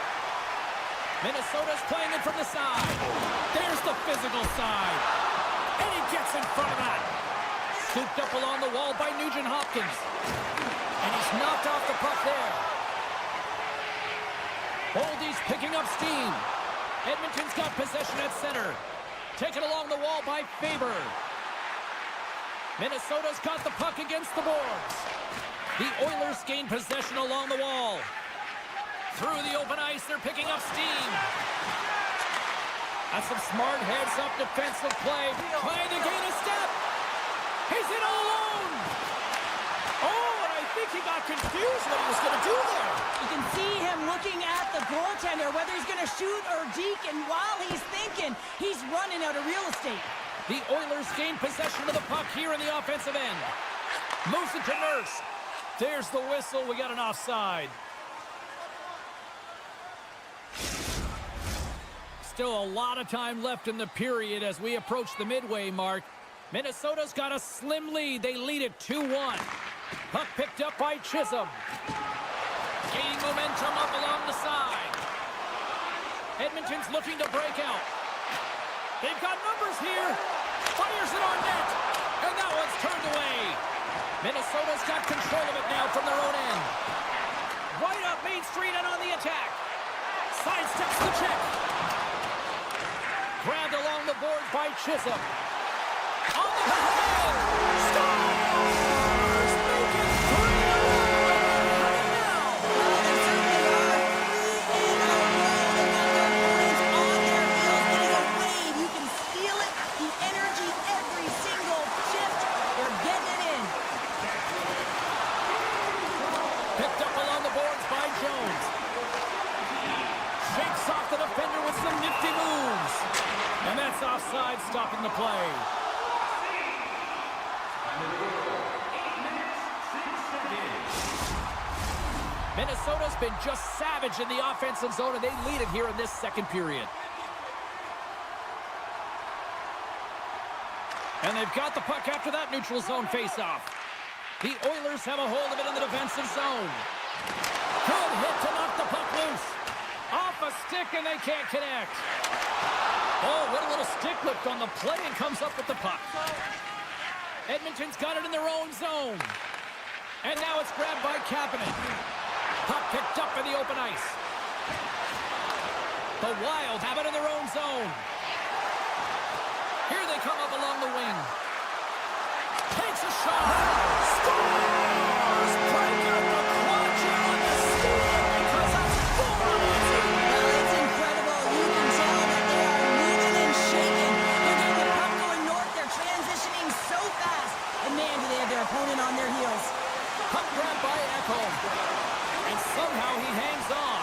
Minnesota's playing it from the side. There's the physical side. And he gets in front of that. Scooped up along the wall by Nugent-Hopkins. And he's knocked off the puck there. Boldy's picking up steam. Edmonton's got possession at center. Taken along the wall by Faber. Minnesota's got the puck against the boards. The Oilers gain possession along the wall. Through the open ice, they're picking up steam. That's some smart heads-up defensive play. Trying to gain a step. He's in all alone. Oh, and I think he got confused what he was going to do there. You can see him looking at the goaltender, whether he's going to shoot or deke, and while he's thinking, he's running out of real estate. The Oilers gain possession of the puck here in the offensive end. Moves it to Nurse. There's the whistle. We got an offside. Still a lot of time left in the period as we approach the midway mark. Minnesota's got a slim lead. They lead it 2-1. Puck picked up by Chisholm. Gaining momentum up along the side. Edmonton's looking to break out. They've got numbers here. Fires it on net. And that one's turned away. Minnesota's got control of it now from their own end. Right up Main Street and on the attack. Sidesteps the check. Grabbed along the boards by Chisholm. On the backhand. Scores! Make it 3-1. Now. Well, they certainly are. 3 in a row. They've got their opponents on their heels. It is a wave. You can feel it. The energy every single shift. They're getting it in. Picked up along the boards by Jones. Shakes off the defender with some nifty moves. And that's offside Minnesota's been just savage in the offensive zone, and they lead it here in this second period. And they've got the puck after that neutral zone faceoff. The Oilers have a hold of it in the defensive zone. Good hit to knock the puck loose. Off a stick, and they can't connect. Oh, what a little stick lift on the play, and comes up with the puck. Edmonton's got it in their own zone. And now it's grabbed by Kapanen. Puck picked up in the open ice. The Wild have it in their own zone. Here they come up along the wing. Takes a shot. Scores! Break out the quadra on the stick because of 4 on 2. Well, it's incredible. You can tell that they are moving and shaking. They're getting the puck going north. They're transitioning so fast. And man, do they have their opponent on their heels. Puck grabbed by Ekholm. And somehow he hangs on.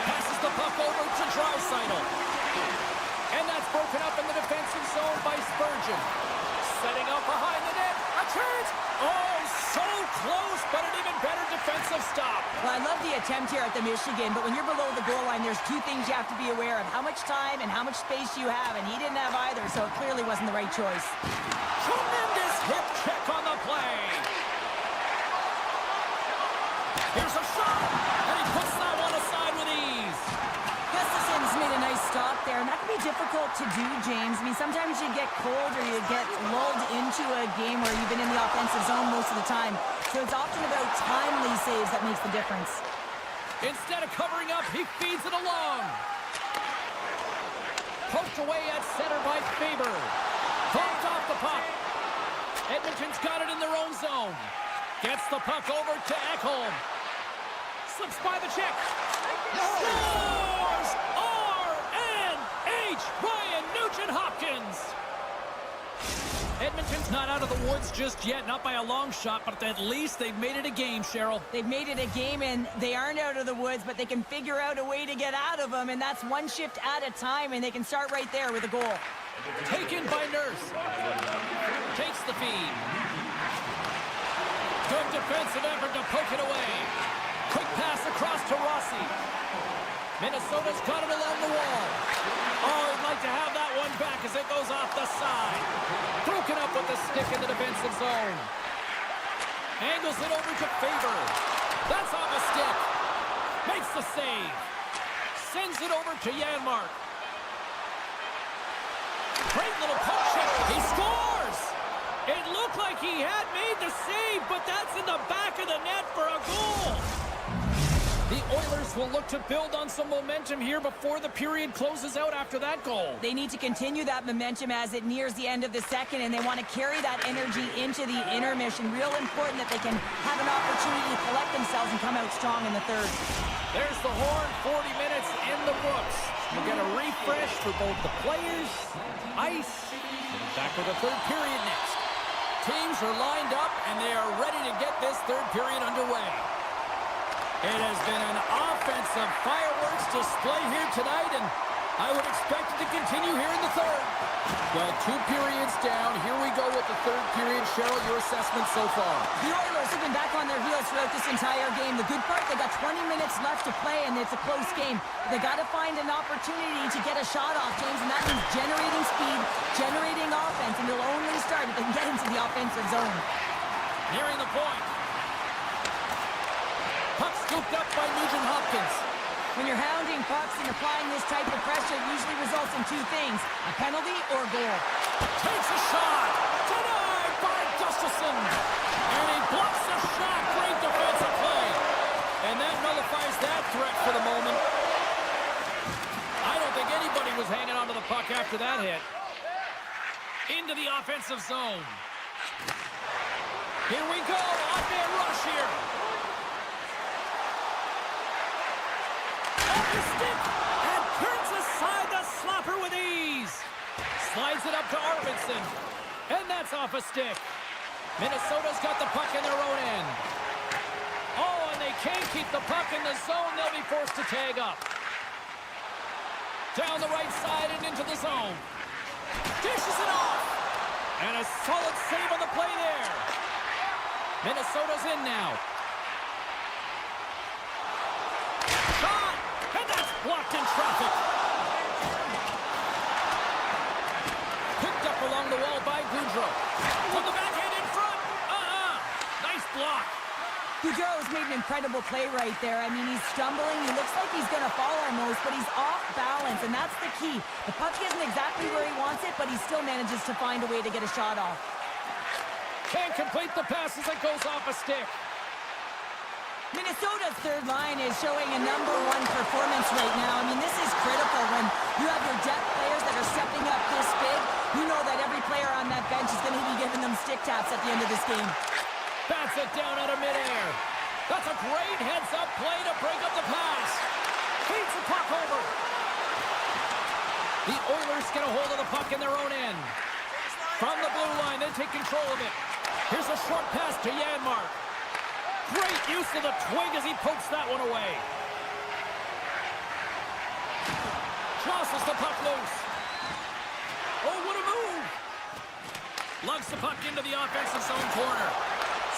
Passes the puck over to Draisaitl. And that's broken up in the defensive zone by Spurgeon. Setting up behind the net. A chance! Oh, so close, but an even better defensive stop. Well, I love the attempt here at the Michigan, but when you're below the goal line, there's 2 things you have to be aware of. How much time and how much space you have, and he didn't have either, so it clearly wasn't the right choice. Tremendous hip check on the play. Here's a shot, and he puts that one aside with ease. Gustafson's made a nice stop there, and that can be difficult to do, James. I mean, sometimes you get cold or you get lulled into a game where you've been in the offensive zone most of the time. So it's often about timely saves that makes the difference. Instead of covering up, he feeds it along. Poked away at center by Faber. Bumped off the puck. Edmonton's got it in their own zone. Gets the puck over to Ekholm. Slips by the check. Scores! RNH! Ryan Nugent-Hopkins. Edmonton's not out of the woods just yet, not by a long shot, but at least they've made it a game, Cheryl. They've made it a game, and they aren't out of the woods, but they can figure out a way to get out of them, and that's one shift at a time, and they can start right there with a goal. Taken by Nurse. Takes the feed. Good defensive effort to poke it away. Quick pass across to Rossi. Minnesota's got it along the wall. Oh, he'd like to have that one back as it goes off the side. Broken up with the stick in the defensive zone. Angles it over to Faber. That's off a stick. Makes the save. Sends it over to Janmark. Great little poke check. He scores! It looked like he had made the save, but that's in the back of the net for a goal. The Oilers will look to build on some momentum here before the period closes out after that goal. They need to continue that momentum as it nears the end of the second, and they want to carry that energy into the intermission. Real important that they can have an opportunity to collect themselves and come out strong in the third. There's the horn, 40 minutes in the books. We'll get a refresh for both the players, ice, and back with the third period next. Teams are lined up, and they are ready to get this third period underway. It has been an offensive fireworks display here tonight, and I would expect it to continue here in the third. Well, 2 periods down. Here we go with the third period. Cheryl, your assessment so far? The Oilers have been back on their heels throughout this entire game. The good part, they got 20 minutes left to play, and it's a close game. They got to find an opportunity to get a shot off, James, and that means generating speed, generating offense, and they'll only start if they can get into the offensive zone. Nearing the point. Puck scooped up by Nugent-Hopkins. When you're hounding pucks and applying this type of pressure, it usually results in 2 things, a penalty or a goal. Takes a shot. Denied by Gustafson. And he blocks the shot. Great defensive play. And that nullifies that threat for the moment. I don't think anybody was hanging onto the puck after that hit. Into the offensive zone. Here we go. On-man rush here. Off the stick. And turns aside the slapper with ease. Slides it up to Arvidsson. And that's off a stick. Minnesota's got the puck in their own end. Oh, and they can't keep the puck in the zone. They'll be forced to tag up. Down the right side and into the zone. Dishes it off. And a solid save on the play there. Minnesota's in now. traffic. Picked up along the wall by Goudreau. From the backhand in front. Nice block. Goudreau's made an incredible play right there. I mean, he's stumbling. He looks like he's going to fall almost, but he's off balance, and that's the key. The puck isn't exactly where he wants it, but he still manages to find a way to get a shot off. Can't complete the pass as it goes off a stick. Minnesota's third line is showing a #1 performance right now. I mean, this is critical when you have your depth players that are stepping up this big. You know that every player on that bench is going to be giving them stick taps at the end of this game. Bats it down out of midair. That's a great heads-up play to break up the pass. Feeds the puck over. The Oilers get a hold of the puck in their own end. From the blue line, they take control of it. Here's a short pass to Janmark. Great use of the twig as he pokes that one away. Jostles the puck loose. Oh, what a move. Lugs the puck into the offensive zone corner.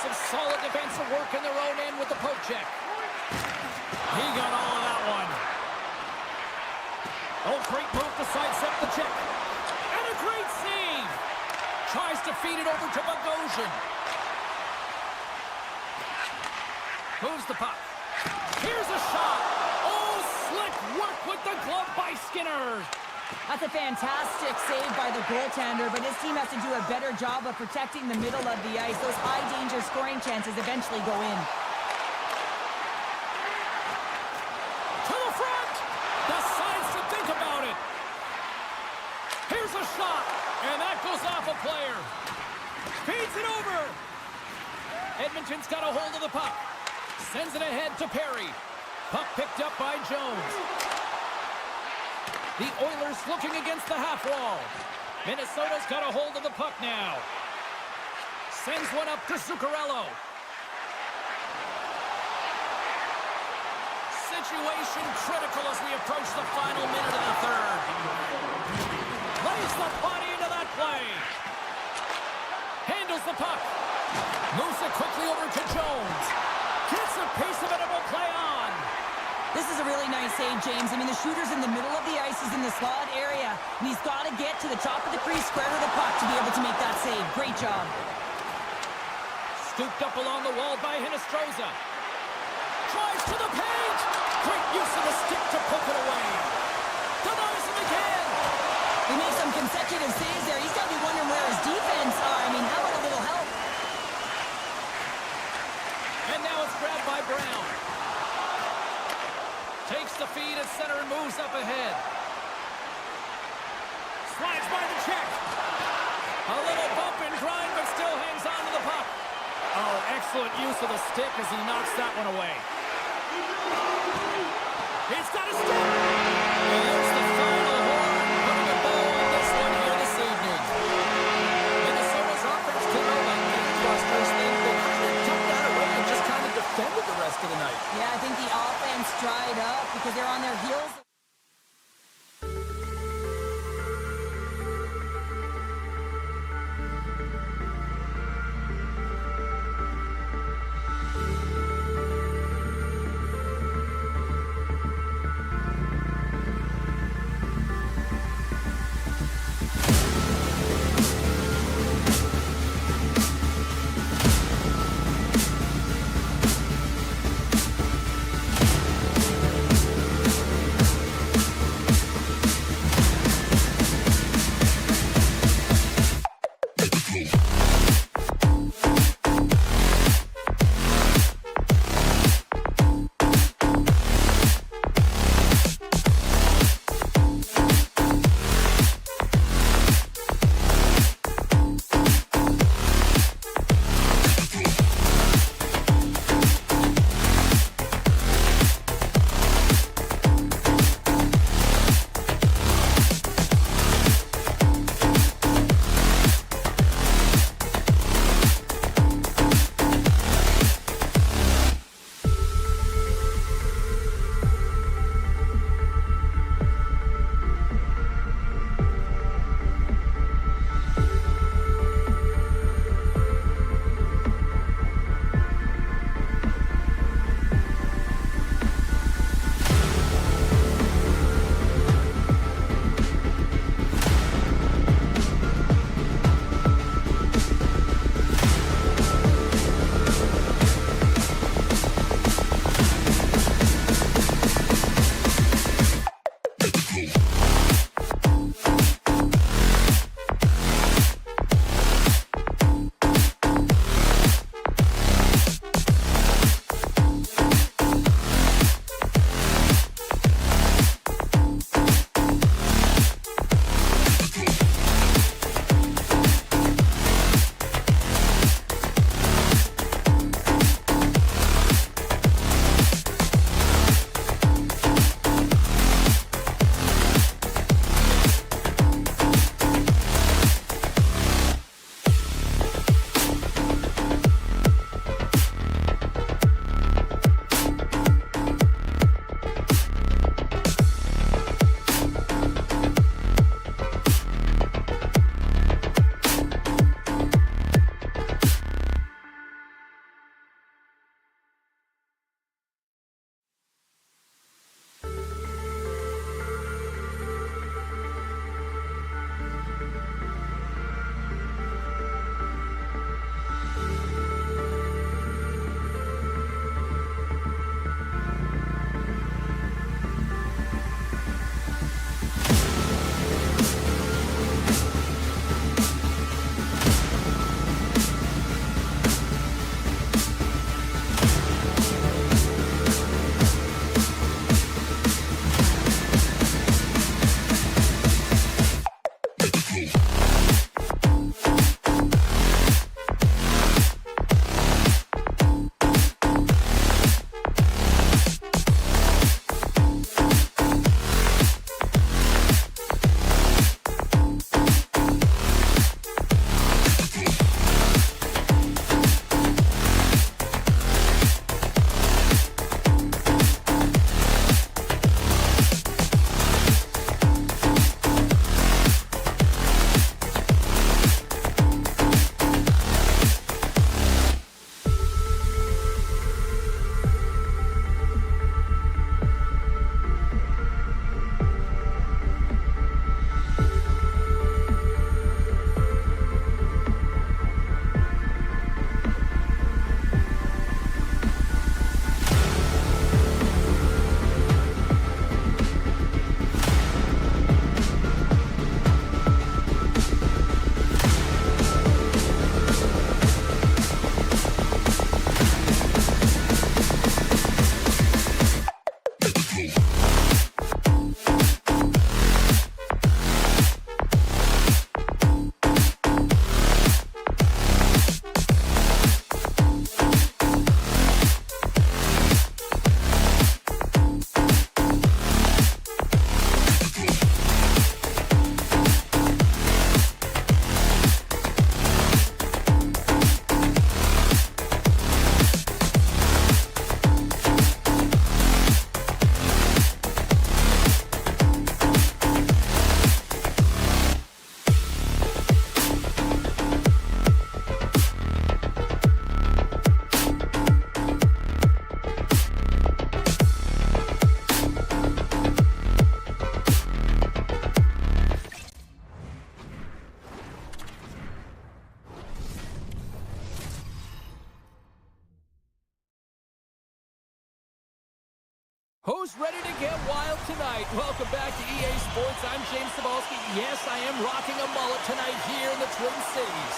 Some solid defensive work in their own end with the poke check. He got all of that one. Oh, great move to sidestep the check. And a great save. Tries to feed it over to Bogosian. Moves the puck. Here's a shot. Oh, slick work with the glove by Skinner. That's a fantastic save by the goaltender, but his team has to do a better job of protecting the middle of the ice. Those high-danger scoring chances eventually go in. To the front! Decides to think about it. Here's a shot, and that goes off a player. Feeds it over. Edmonton's got a hold of the puck. Sends it ahead to Perry. Puck picked up by Jones. The Oilers looking against the half wall. Minnesota's got a hold of the puck now. Sends one up to Zuccarello. Situation critical as we approach the final minute of the third. Plays the body into that play. Handles the puck. Moves it quickly over to Jones. Gets a piece of it and will play on. This is a really nice save, James. I mean, the shooter's in the middle of the ice. He's in the slot area, and he's got to get to the top of the crease, square to the puck to be able to make that save. Great job. Scooped up along the wall by Hinostroza. Drives to the paint. Great use of the stick to poke it away. Denies him again. He made some consecutive saves there. He's got to be wondering where his defense are. I mean, how about a little help? And now it's grabbed by Brown. Takes the feed at center and moves up ahead. Slides by the check. A little bump and grind, but still hangs on to the puck. Oh, excellent use of the stick as he knocks that one away. He's got a stick. And there's the final horn, putting a bow on this one here this evening. Minnesota's offense came out like gangbusters. They kind of took that away and just kind of defended the rest of the night. Yeah, I think the offense dried up because they're on their heels. Who's ready to get wild tonight? Welcome back to EA Sports. I'm James Cebulski. Yes, I am rocking a mullet tonight here in the Twin Cities.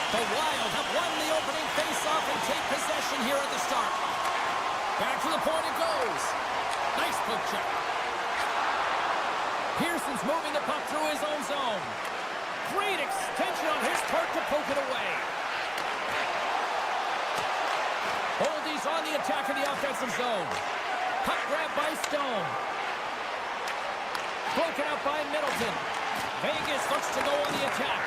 The Wild have won the opening faceoff and take possession here at the start. Back to the point it goes. Nice poke check. Pearson's moving the puck through his own zone. Great extension on his part to poke it away. Boldy's on the attack in the offensive zone. Puck grab by Stone. Broken up by Middleton. Vegas looks to go on the attack.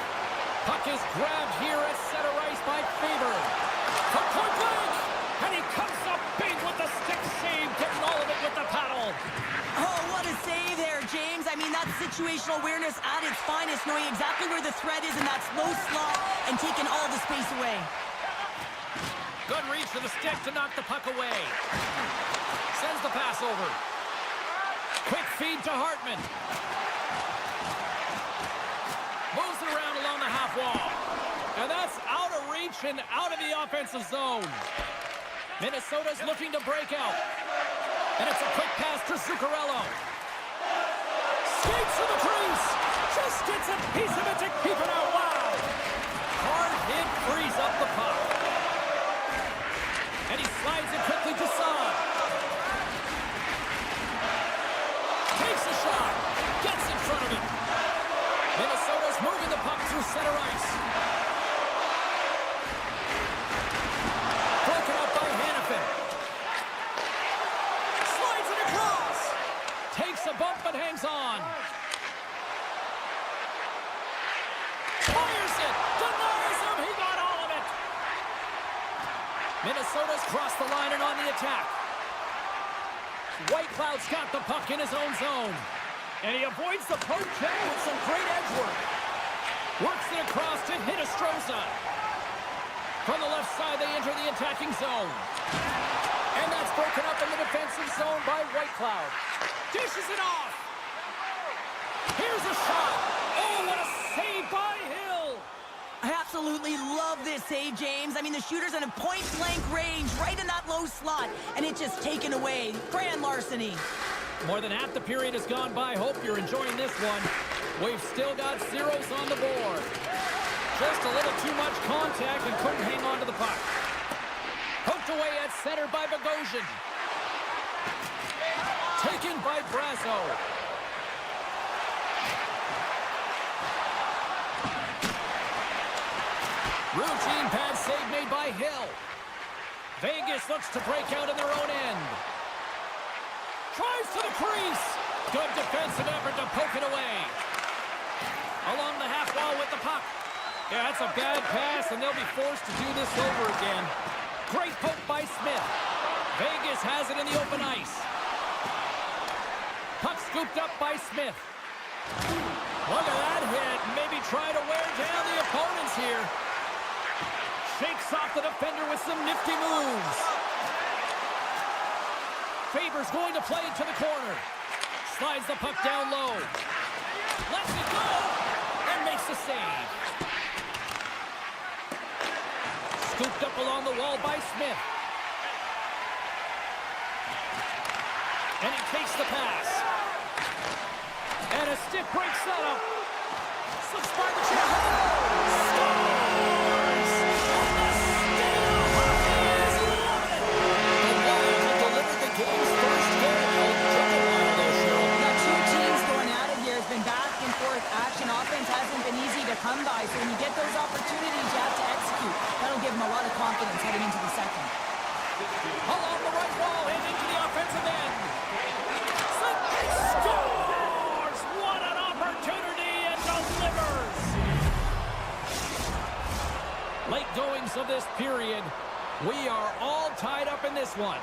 Puck is grabbed here at center ice by Faber. From point blank! And he comes up big with the stick save, getting all of it with the paddle. Oh, what a save there, James. I mean, that's situational awareness at its finest, knowing exactly where the threat is in that slow slot and taking all the space away. Good reach for the stick to knock the puck away. Sends the pass over. Quick feed to Hartman. Moves it around along the half wall. And that's out of reach and out of the offensive zone. Minnesota's looking to break out. And it's a quick pass to Zuccarello. Skates to the crease. Just gets a piece of it to keep it out. Wow. Hard hit frees up the puck. And he slides it quickly to Saad. Takes a shot. Gets in front of it. Minnesota's moving the puck through center ice. Broken up by Hannafin. Slides it across. Takes a bump but hangs on. Fires it. Denies him. He got all of it. Minnesota's crossed the line and on the attack. White Cloud's got the puck in his own zone. And he avoids the poke check with some great edge work. Works it across to Hinostroza. From the left side, they enter the attacking zone. And that's broken up in the defensive zone by White Cloud. Dishes it off. Here's a shot. Oh, what a save by Hill. I absolutely love this save, James. I mean, the shooter's in a point-blank range right in that low slot, and it's just taken away. Grand larceny. More than half the period has gone by. Hope you're enjoying this one. We've still got zeros on the board. Just a little too much contact and couldn't hang on to the puck. Poked away at center by Bogosian. Taken by Brasso. Routine pad save made by Hill. Vegas looks to break out in their own end. Tries to the crease. Good defensive effort to poke it away. Along the half wall with the puck. Yeah, that's a bad pass, and they'll be forced to do this over again. Great poke by Smith. Vegas has it in the open ice. Puck scooped up by Smith. Look at that hit. Maybe try to wear down the opponents here. Shakes off the defender with some nifty moves. Faber's going to play it to the corner. Slides the puck down low. Lets it go and makes the save. Scooped up along the wall by Smith. And he takes the pass. And a stick break setup. Slips by the chair. Scores! And the state of hockey is loving it. The Wild have delivered the game's first goal. Took a while though, Cheryl. Now, two teams going at it here. It's been back and forth action. Offense hasn't been easy to come by. So when you get those opportunities, you have to execute. That'll give them a lot of confidence heading into the second. Along the right wall and into the offensive end. Scores! What an opportunity and delivers! Late goings of this period. We are all tied up in this one.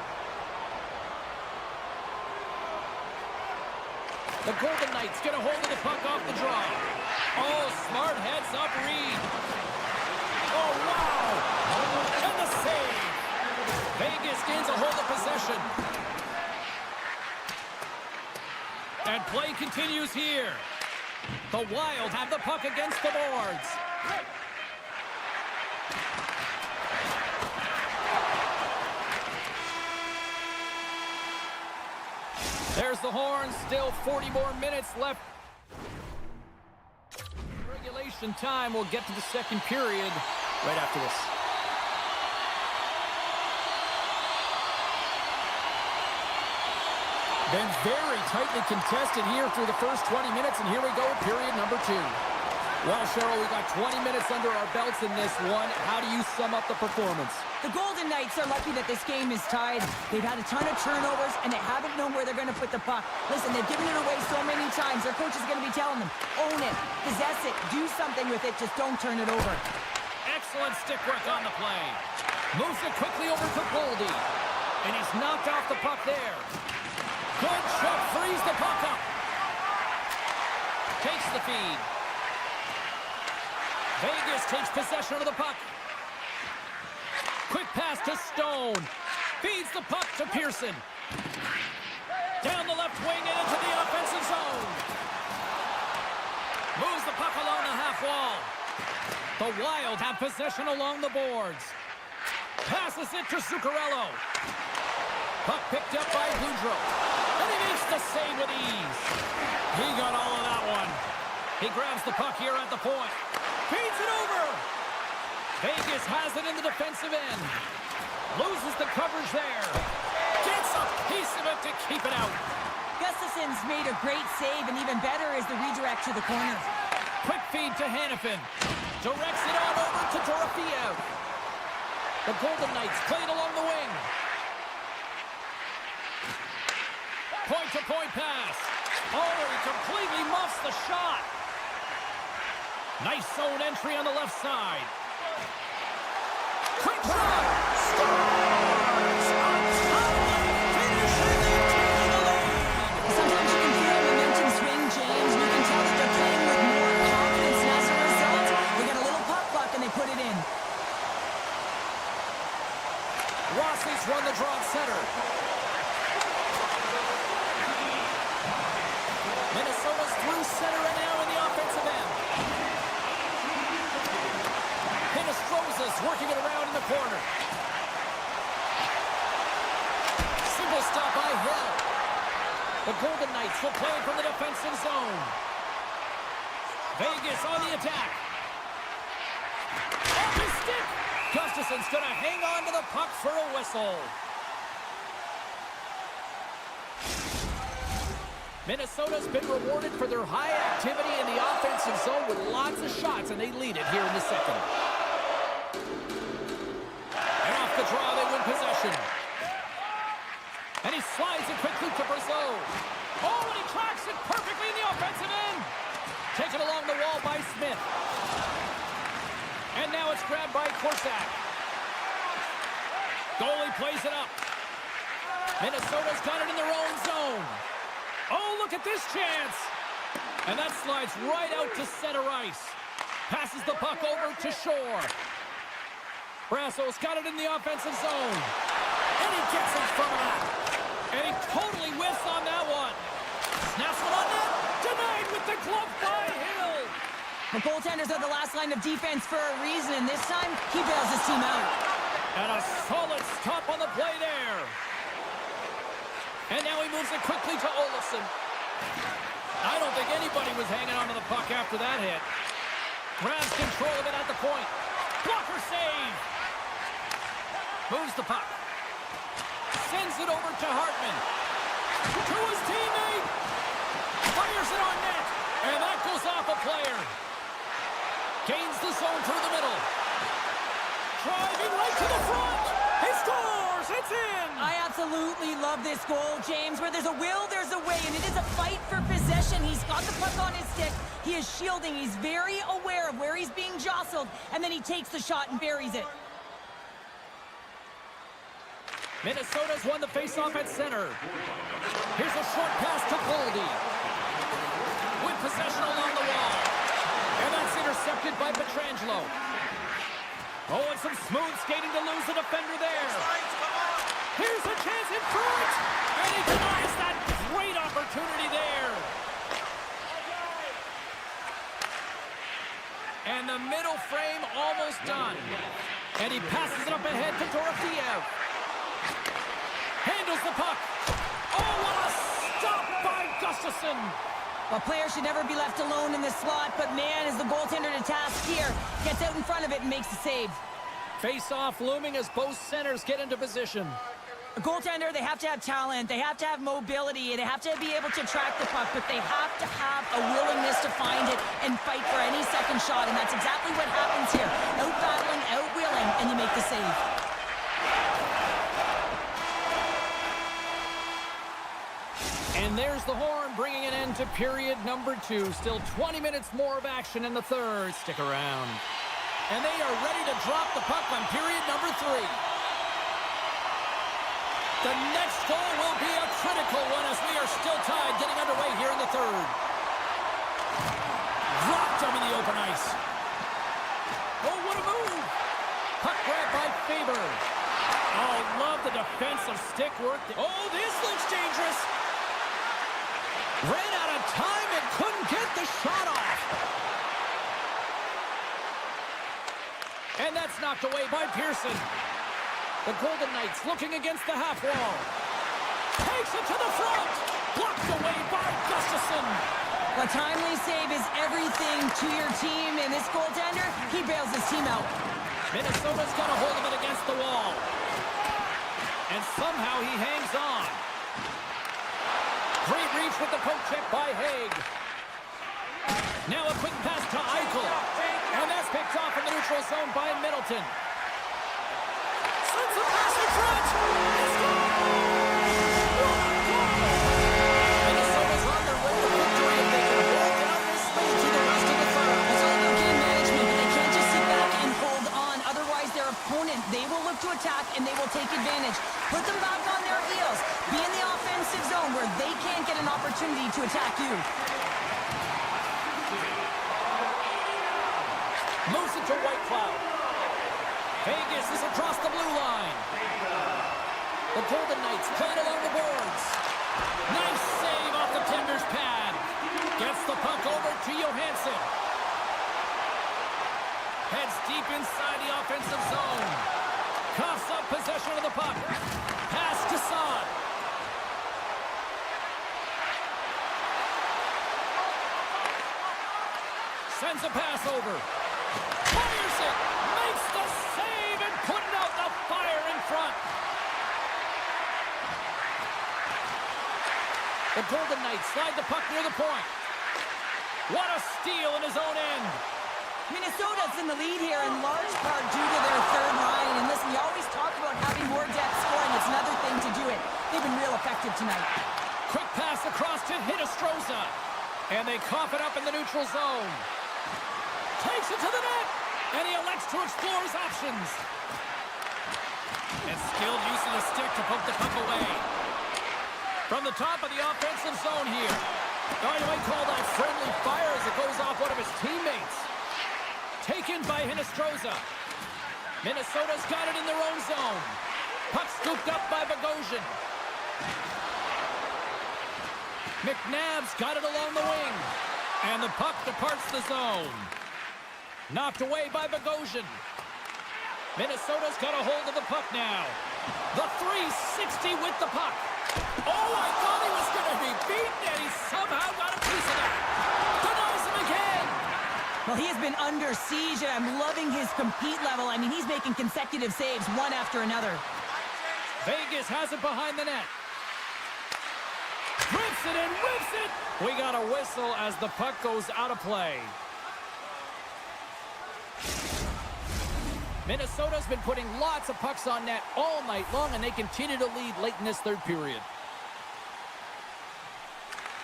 The Golden Knights get a hold of the puck off the draw. Oh, smart heads-up read. Oh, wow! And the save! Vegas gains a hold of possession. And play continues here. The Wild have the puck against the boards. the horn. Still 40 more minutes left. Regulation time. We'll get to the second period right after this. Been very tightly contested here through the first 20 minutes, and here we go, period number 2. Well, Cheryl, we got 20 minutes under our belts in this one. How do you sum up the performance? The Golden Knights are lucky that this game is tied. They've had a ton of turnovers, and they haven't known where they're going to put the puck. Listen, they've given it away so many times. Their coach is going to be telling them, own it, possess it, do something with it, just don't turn it over. Excellent stick work on the play. Moves it quickly over to Goldie, and he's knocked off the puck there. Good shot, frees the puck up. Takes the feed. Vegas takes possession of the puck. Quick pass to Stone. Feeds the puck to Pearson. Down the left wing and into the offensive zone. Moves the puck along the half wall. The Wild have possession along the boards. Passes it to Zuccarello. Puck picked up by Boudreau. And he makes the save with ease. He got all of that one. He grabs the puck here at the point. Feeds it over. Vegas has it in the defensive end. Loses the coverage there. Gets a piece of it to keep it out. Gustafson's made a great save, and even better is the redirect to the corner. Quick feed to Hanifin. Directs it on over to Dorofeev. The Golden Knights playing along the wing. Point-to-point pass. Oh, he completely muffs the shot. Nice zone entry on the left side. Quick shot. Scores! Finishing it to the lead. Sometimes you can feel momentum swing, James. You can tell that they're playing with more confidence, and as a result, they get a little puck luck and they put it in. Rossi's run the draw at center. Minnesota's through center and now in the offensive end. Hinostroza's working it around in the corner. Single stop by Hill. The Golden Knights will play from the defensive zone. Vegas on the attack. Off his stick. Gustafson's going to hang on to the puck for a whistle. Minnesota's been rewarded for their high activity in the offensive zone with lots of shots, and they lead it here in the second. And off the draw, they win possession. And he slides it quickly to Brazeau. Oh, and he tracks it perfectly in the offensive end. Taken along the wall by Smith. And now it's grabbed by Korsak. Goalie plays it up. Minnesota's got it in their own zone. Oh, look at this chance. And that slides right out to center ice. Passes the puck over to Shore. Brasso's got it in the offensive zone. And he gets in front of that. And he totally whiffs on that one. Snaps one on net. Denied with the glove by Hill. The goaltenders are the last line of defense for a reason, and this time, he bails his team out. And a solid stop on the play there. And now he moves it quickly to Olofsson. I don't think anybody was hanging onto the puck after that hit. Grabs control of it at the point. Blocker save. Moves the puck. Sends it over to Hartman. To his teammate. Fires it on net. And that goes off a player. Gains the zone through the middle. Driving right to the front. He scores. It's in. I absolutely love this goal, James. Where there's a will, there's a way, and it is a fight for possession. He's got the puck on his stick. He is shielding. He's very aware of where he's being jostled, and then he takes the shot and buries it. Minnesota's won the faceoff at center. Here's a short pass to Goldie. With possession along the wall. And that's intercepted by Pietrangelo. Oh, and some smooth skating to lose the defender there. Here's a chance in front. And he denies that great opportunity there. And the middle frame almost done. And he passes it up ahead to Dorofeev. Handles the puck. Oh, what a stop Gustafson. Well, players should never be left alone in this slot, but man, is the goaltender to task here. Gets out in front of it and makes the save. Face-off looming as both centers get into position. A goaltender, they have to have talent, they have to have mobility, they have to be able to track the puck, but they have to have a willingness to find it and fight for any second shot, and that's exactly what happens here. Out-battling, out-willing, and you make the save. And there's the horn, bringing an end to period number 2. Still 20 minutes more of action in the third. Stick around. And they are ready to drop the puck on period number 3. The next goal will be a critical one as we are still tied, getting underway here in the third. Dropped him in the open ice. Oh, what a move. Puck grab by Faber. Oh, love the defensive stick work. Oh, this looks dangerous. Ran out of time and couldn't get the shot off. And that's knocked away by Pearson. The Golden Knights looking against the half wall. Takes it to the front. Blocked away by Gustafson. A timely save is everything to your team, and this goaltender, he bails his team out. Minnesota's got a hold of it against the wall. And somehow he hangs on. Great reach with the poke check by Haig. Now a quick pass to Eichel. And that's picked off in the neutral zone by Middleton. Sends the pass in front. It's good! Minnesota's on their way to victory if they can hold down this lead to the rest of the third. It's all about game management, but they can't just sit back and hold on. Otherwise, their opponent, they will look to attack and they will take advantage. Put them back on their heels. Be in the offensive zone where they can't get an opportunity to attack you. Moves it to White Cloud. Vegas is across the blue line. The Golden Knights playing along the boards. Nice save off the tender's pad. Gets the puck over to Johansson. Heads deep inside the offensive zone. Coughs up possession of the puck. Pass to Saad. Sends a pass over. Fires it. Makes the save and putting out the fire in front. The Golden Knights slide the puck near the point. What a steal in his own end. Minnesota's in the lead here in large part due to their third line. And listen, you always talk about having more depth scoring. It's another thing to do it. They've been real effective tonight. Quick pass across to Hinostroza. And they cough it up in the neutral zone. Takes it to the net. And he elects to explore his options. And skilled use of the stick to poke the puck away. From the top of the offensive zone here. Oh, you might call that friendly fire as it goes off one of his teammates. Taken by Hinostroza. Minnesota's got it in their own zone. Puck scooped up by Bogosian. McNabb's got it along the wing. And the puck departs the zone. Knocked away by Bogosian. Minnesota's got a hold of the puck now. The 360 with the puck. Oh, I thought he was going to be beaten, and he somehow got a piece of that. Denies him again. Well, he has been under siege, and I'm loving his compete level. I mean, he's making consecutive saves, one after another. Vegas has it behind the net. Rips it and whips it. We got a whistle as the puck goes out of play. Minnesota's been putting lots of pucks on net all night long, and they continue to lead late in this third period.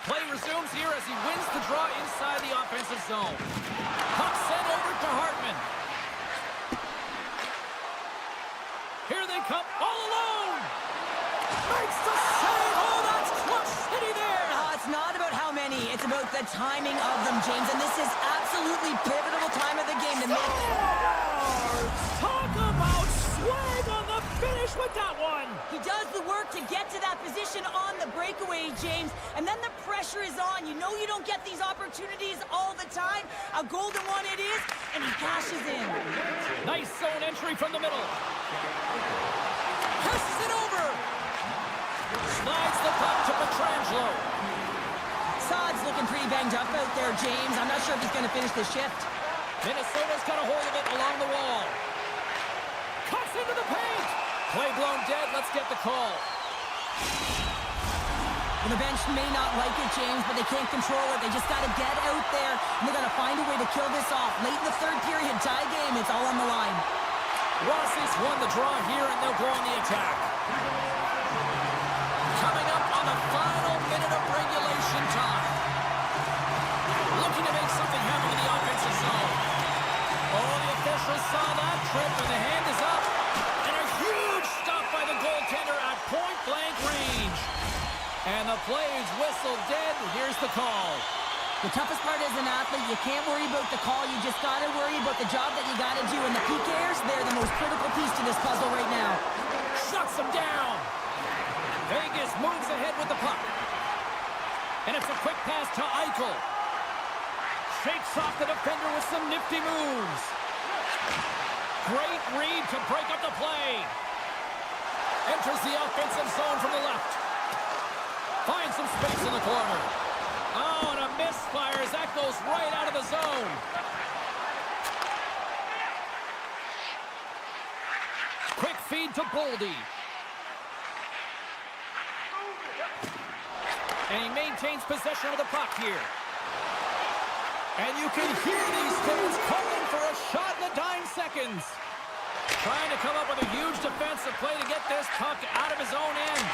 Play resumes here as he wins the draw inside the offensive zone. Puck sent over to Hartman. Here they come all alone. Makes the save. Oh, that's clutch city there. It's not about how many. It's about the timing of them, James. And this is absolutely pivotal time of the game to make. Talk about swag on the finish with that one. He does the work to get to that position on the breakaway, James. And then the pressure is on. You know you don't get these opportunities all the time. A golden one it is, and he cashes in. Nice zone entry from the middle. Passes it over. Slides the puck to Pietrangelo. Saad's looking pretty banged up out there, James. I'm not sure if he's going to finish the shift. Minnesota's got a hold of it along the wall. Cuts into the paint. Play blown dead. Let's get the call. Well, the bench may not like it, James, but they can't control it. They just got to get out there, and they got to find a way to kill this off. Late in the third period, tie game, it's all on the line. Rossi's won the draw here, and they'll go on the attack. Coming up on the final minute of regulation time. Looking to make something happen in the offensive zone. Oh, the officials saw that trip, and the hand is up. And a huge stop by the goaltender at point-blank range. And the play is whistled dead. Here's the call. The toughest part as an athlete, you can't worry about the call. You just got to worry about the job that you got to do. And the PKers, they're the most critical piece to this puzzle right now. Shuts them down. Vegas moves ahead with the puck. And it's a quick pass to Eichel. Shakes off the defender with some nifty moves. Great read to break up the play. Enters the offensive zone from the left. Finds some space in the corner. Oh, and a misfire as that goes right out of the zone. Quick feed to Boldy. And he maintains possession of the puck here. And you can hear these fans calling for a shot in the dying seconds. Trying to come up with a huge defensive play to get this puck out of his own end.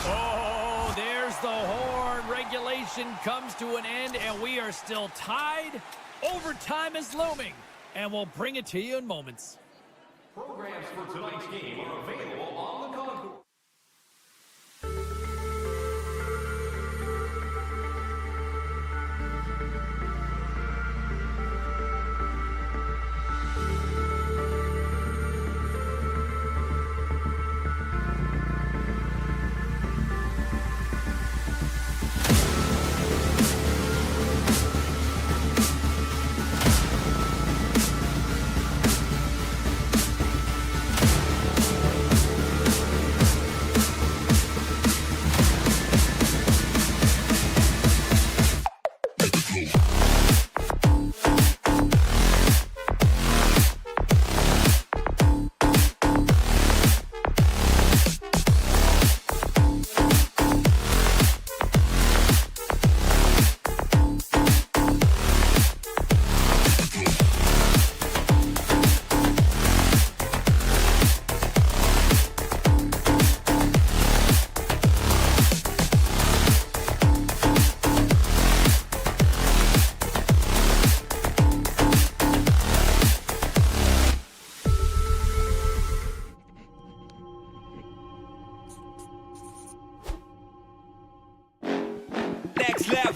Oh, there's the horn. Regulation comes to an end, and we are still tied. Overtime is looming, and we'll bring it to you in moments. Programs for tonight's game are available on the concourse. Next level.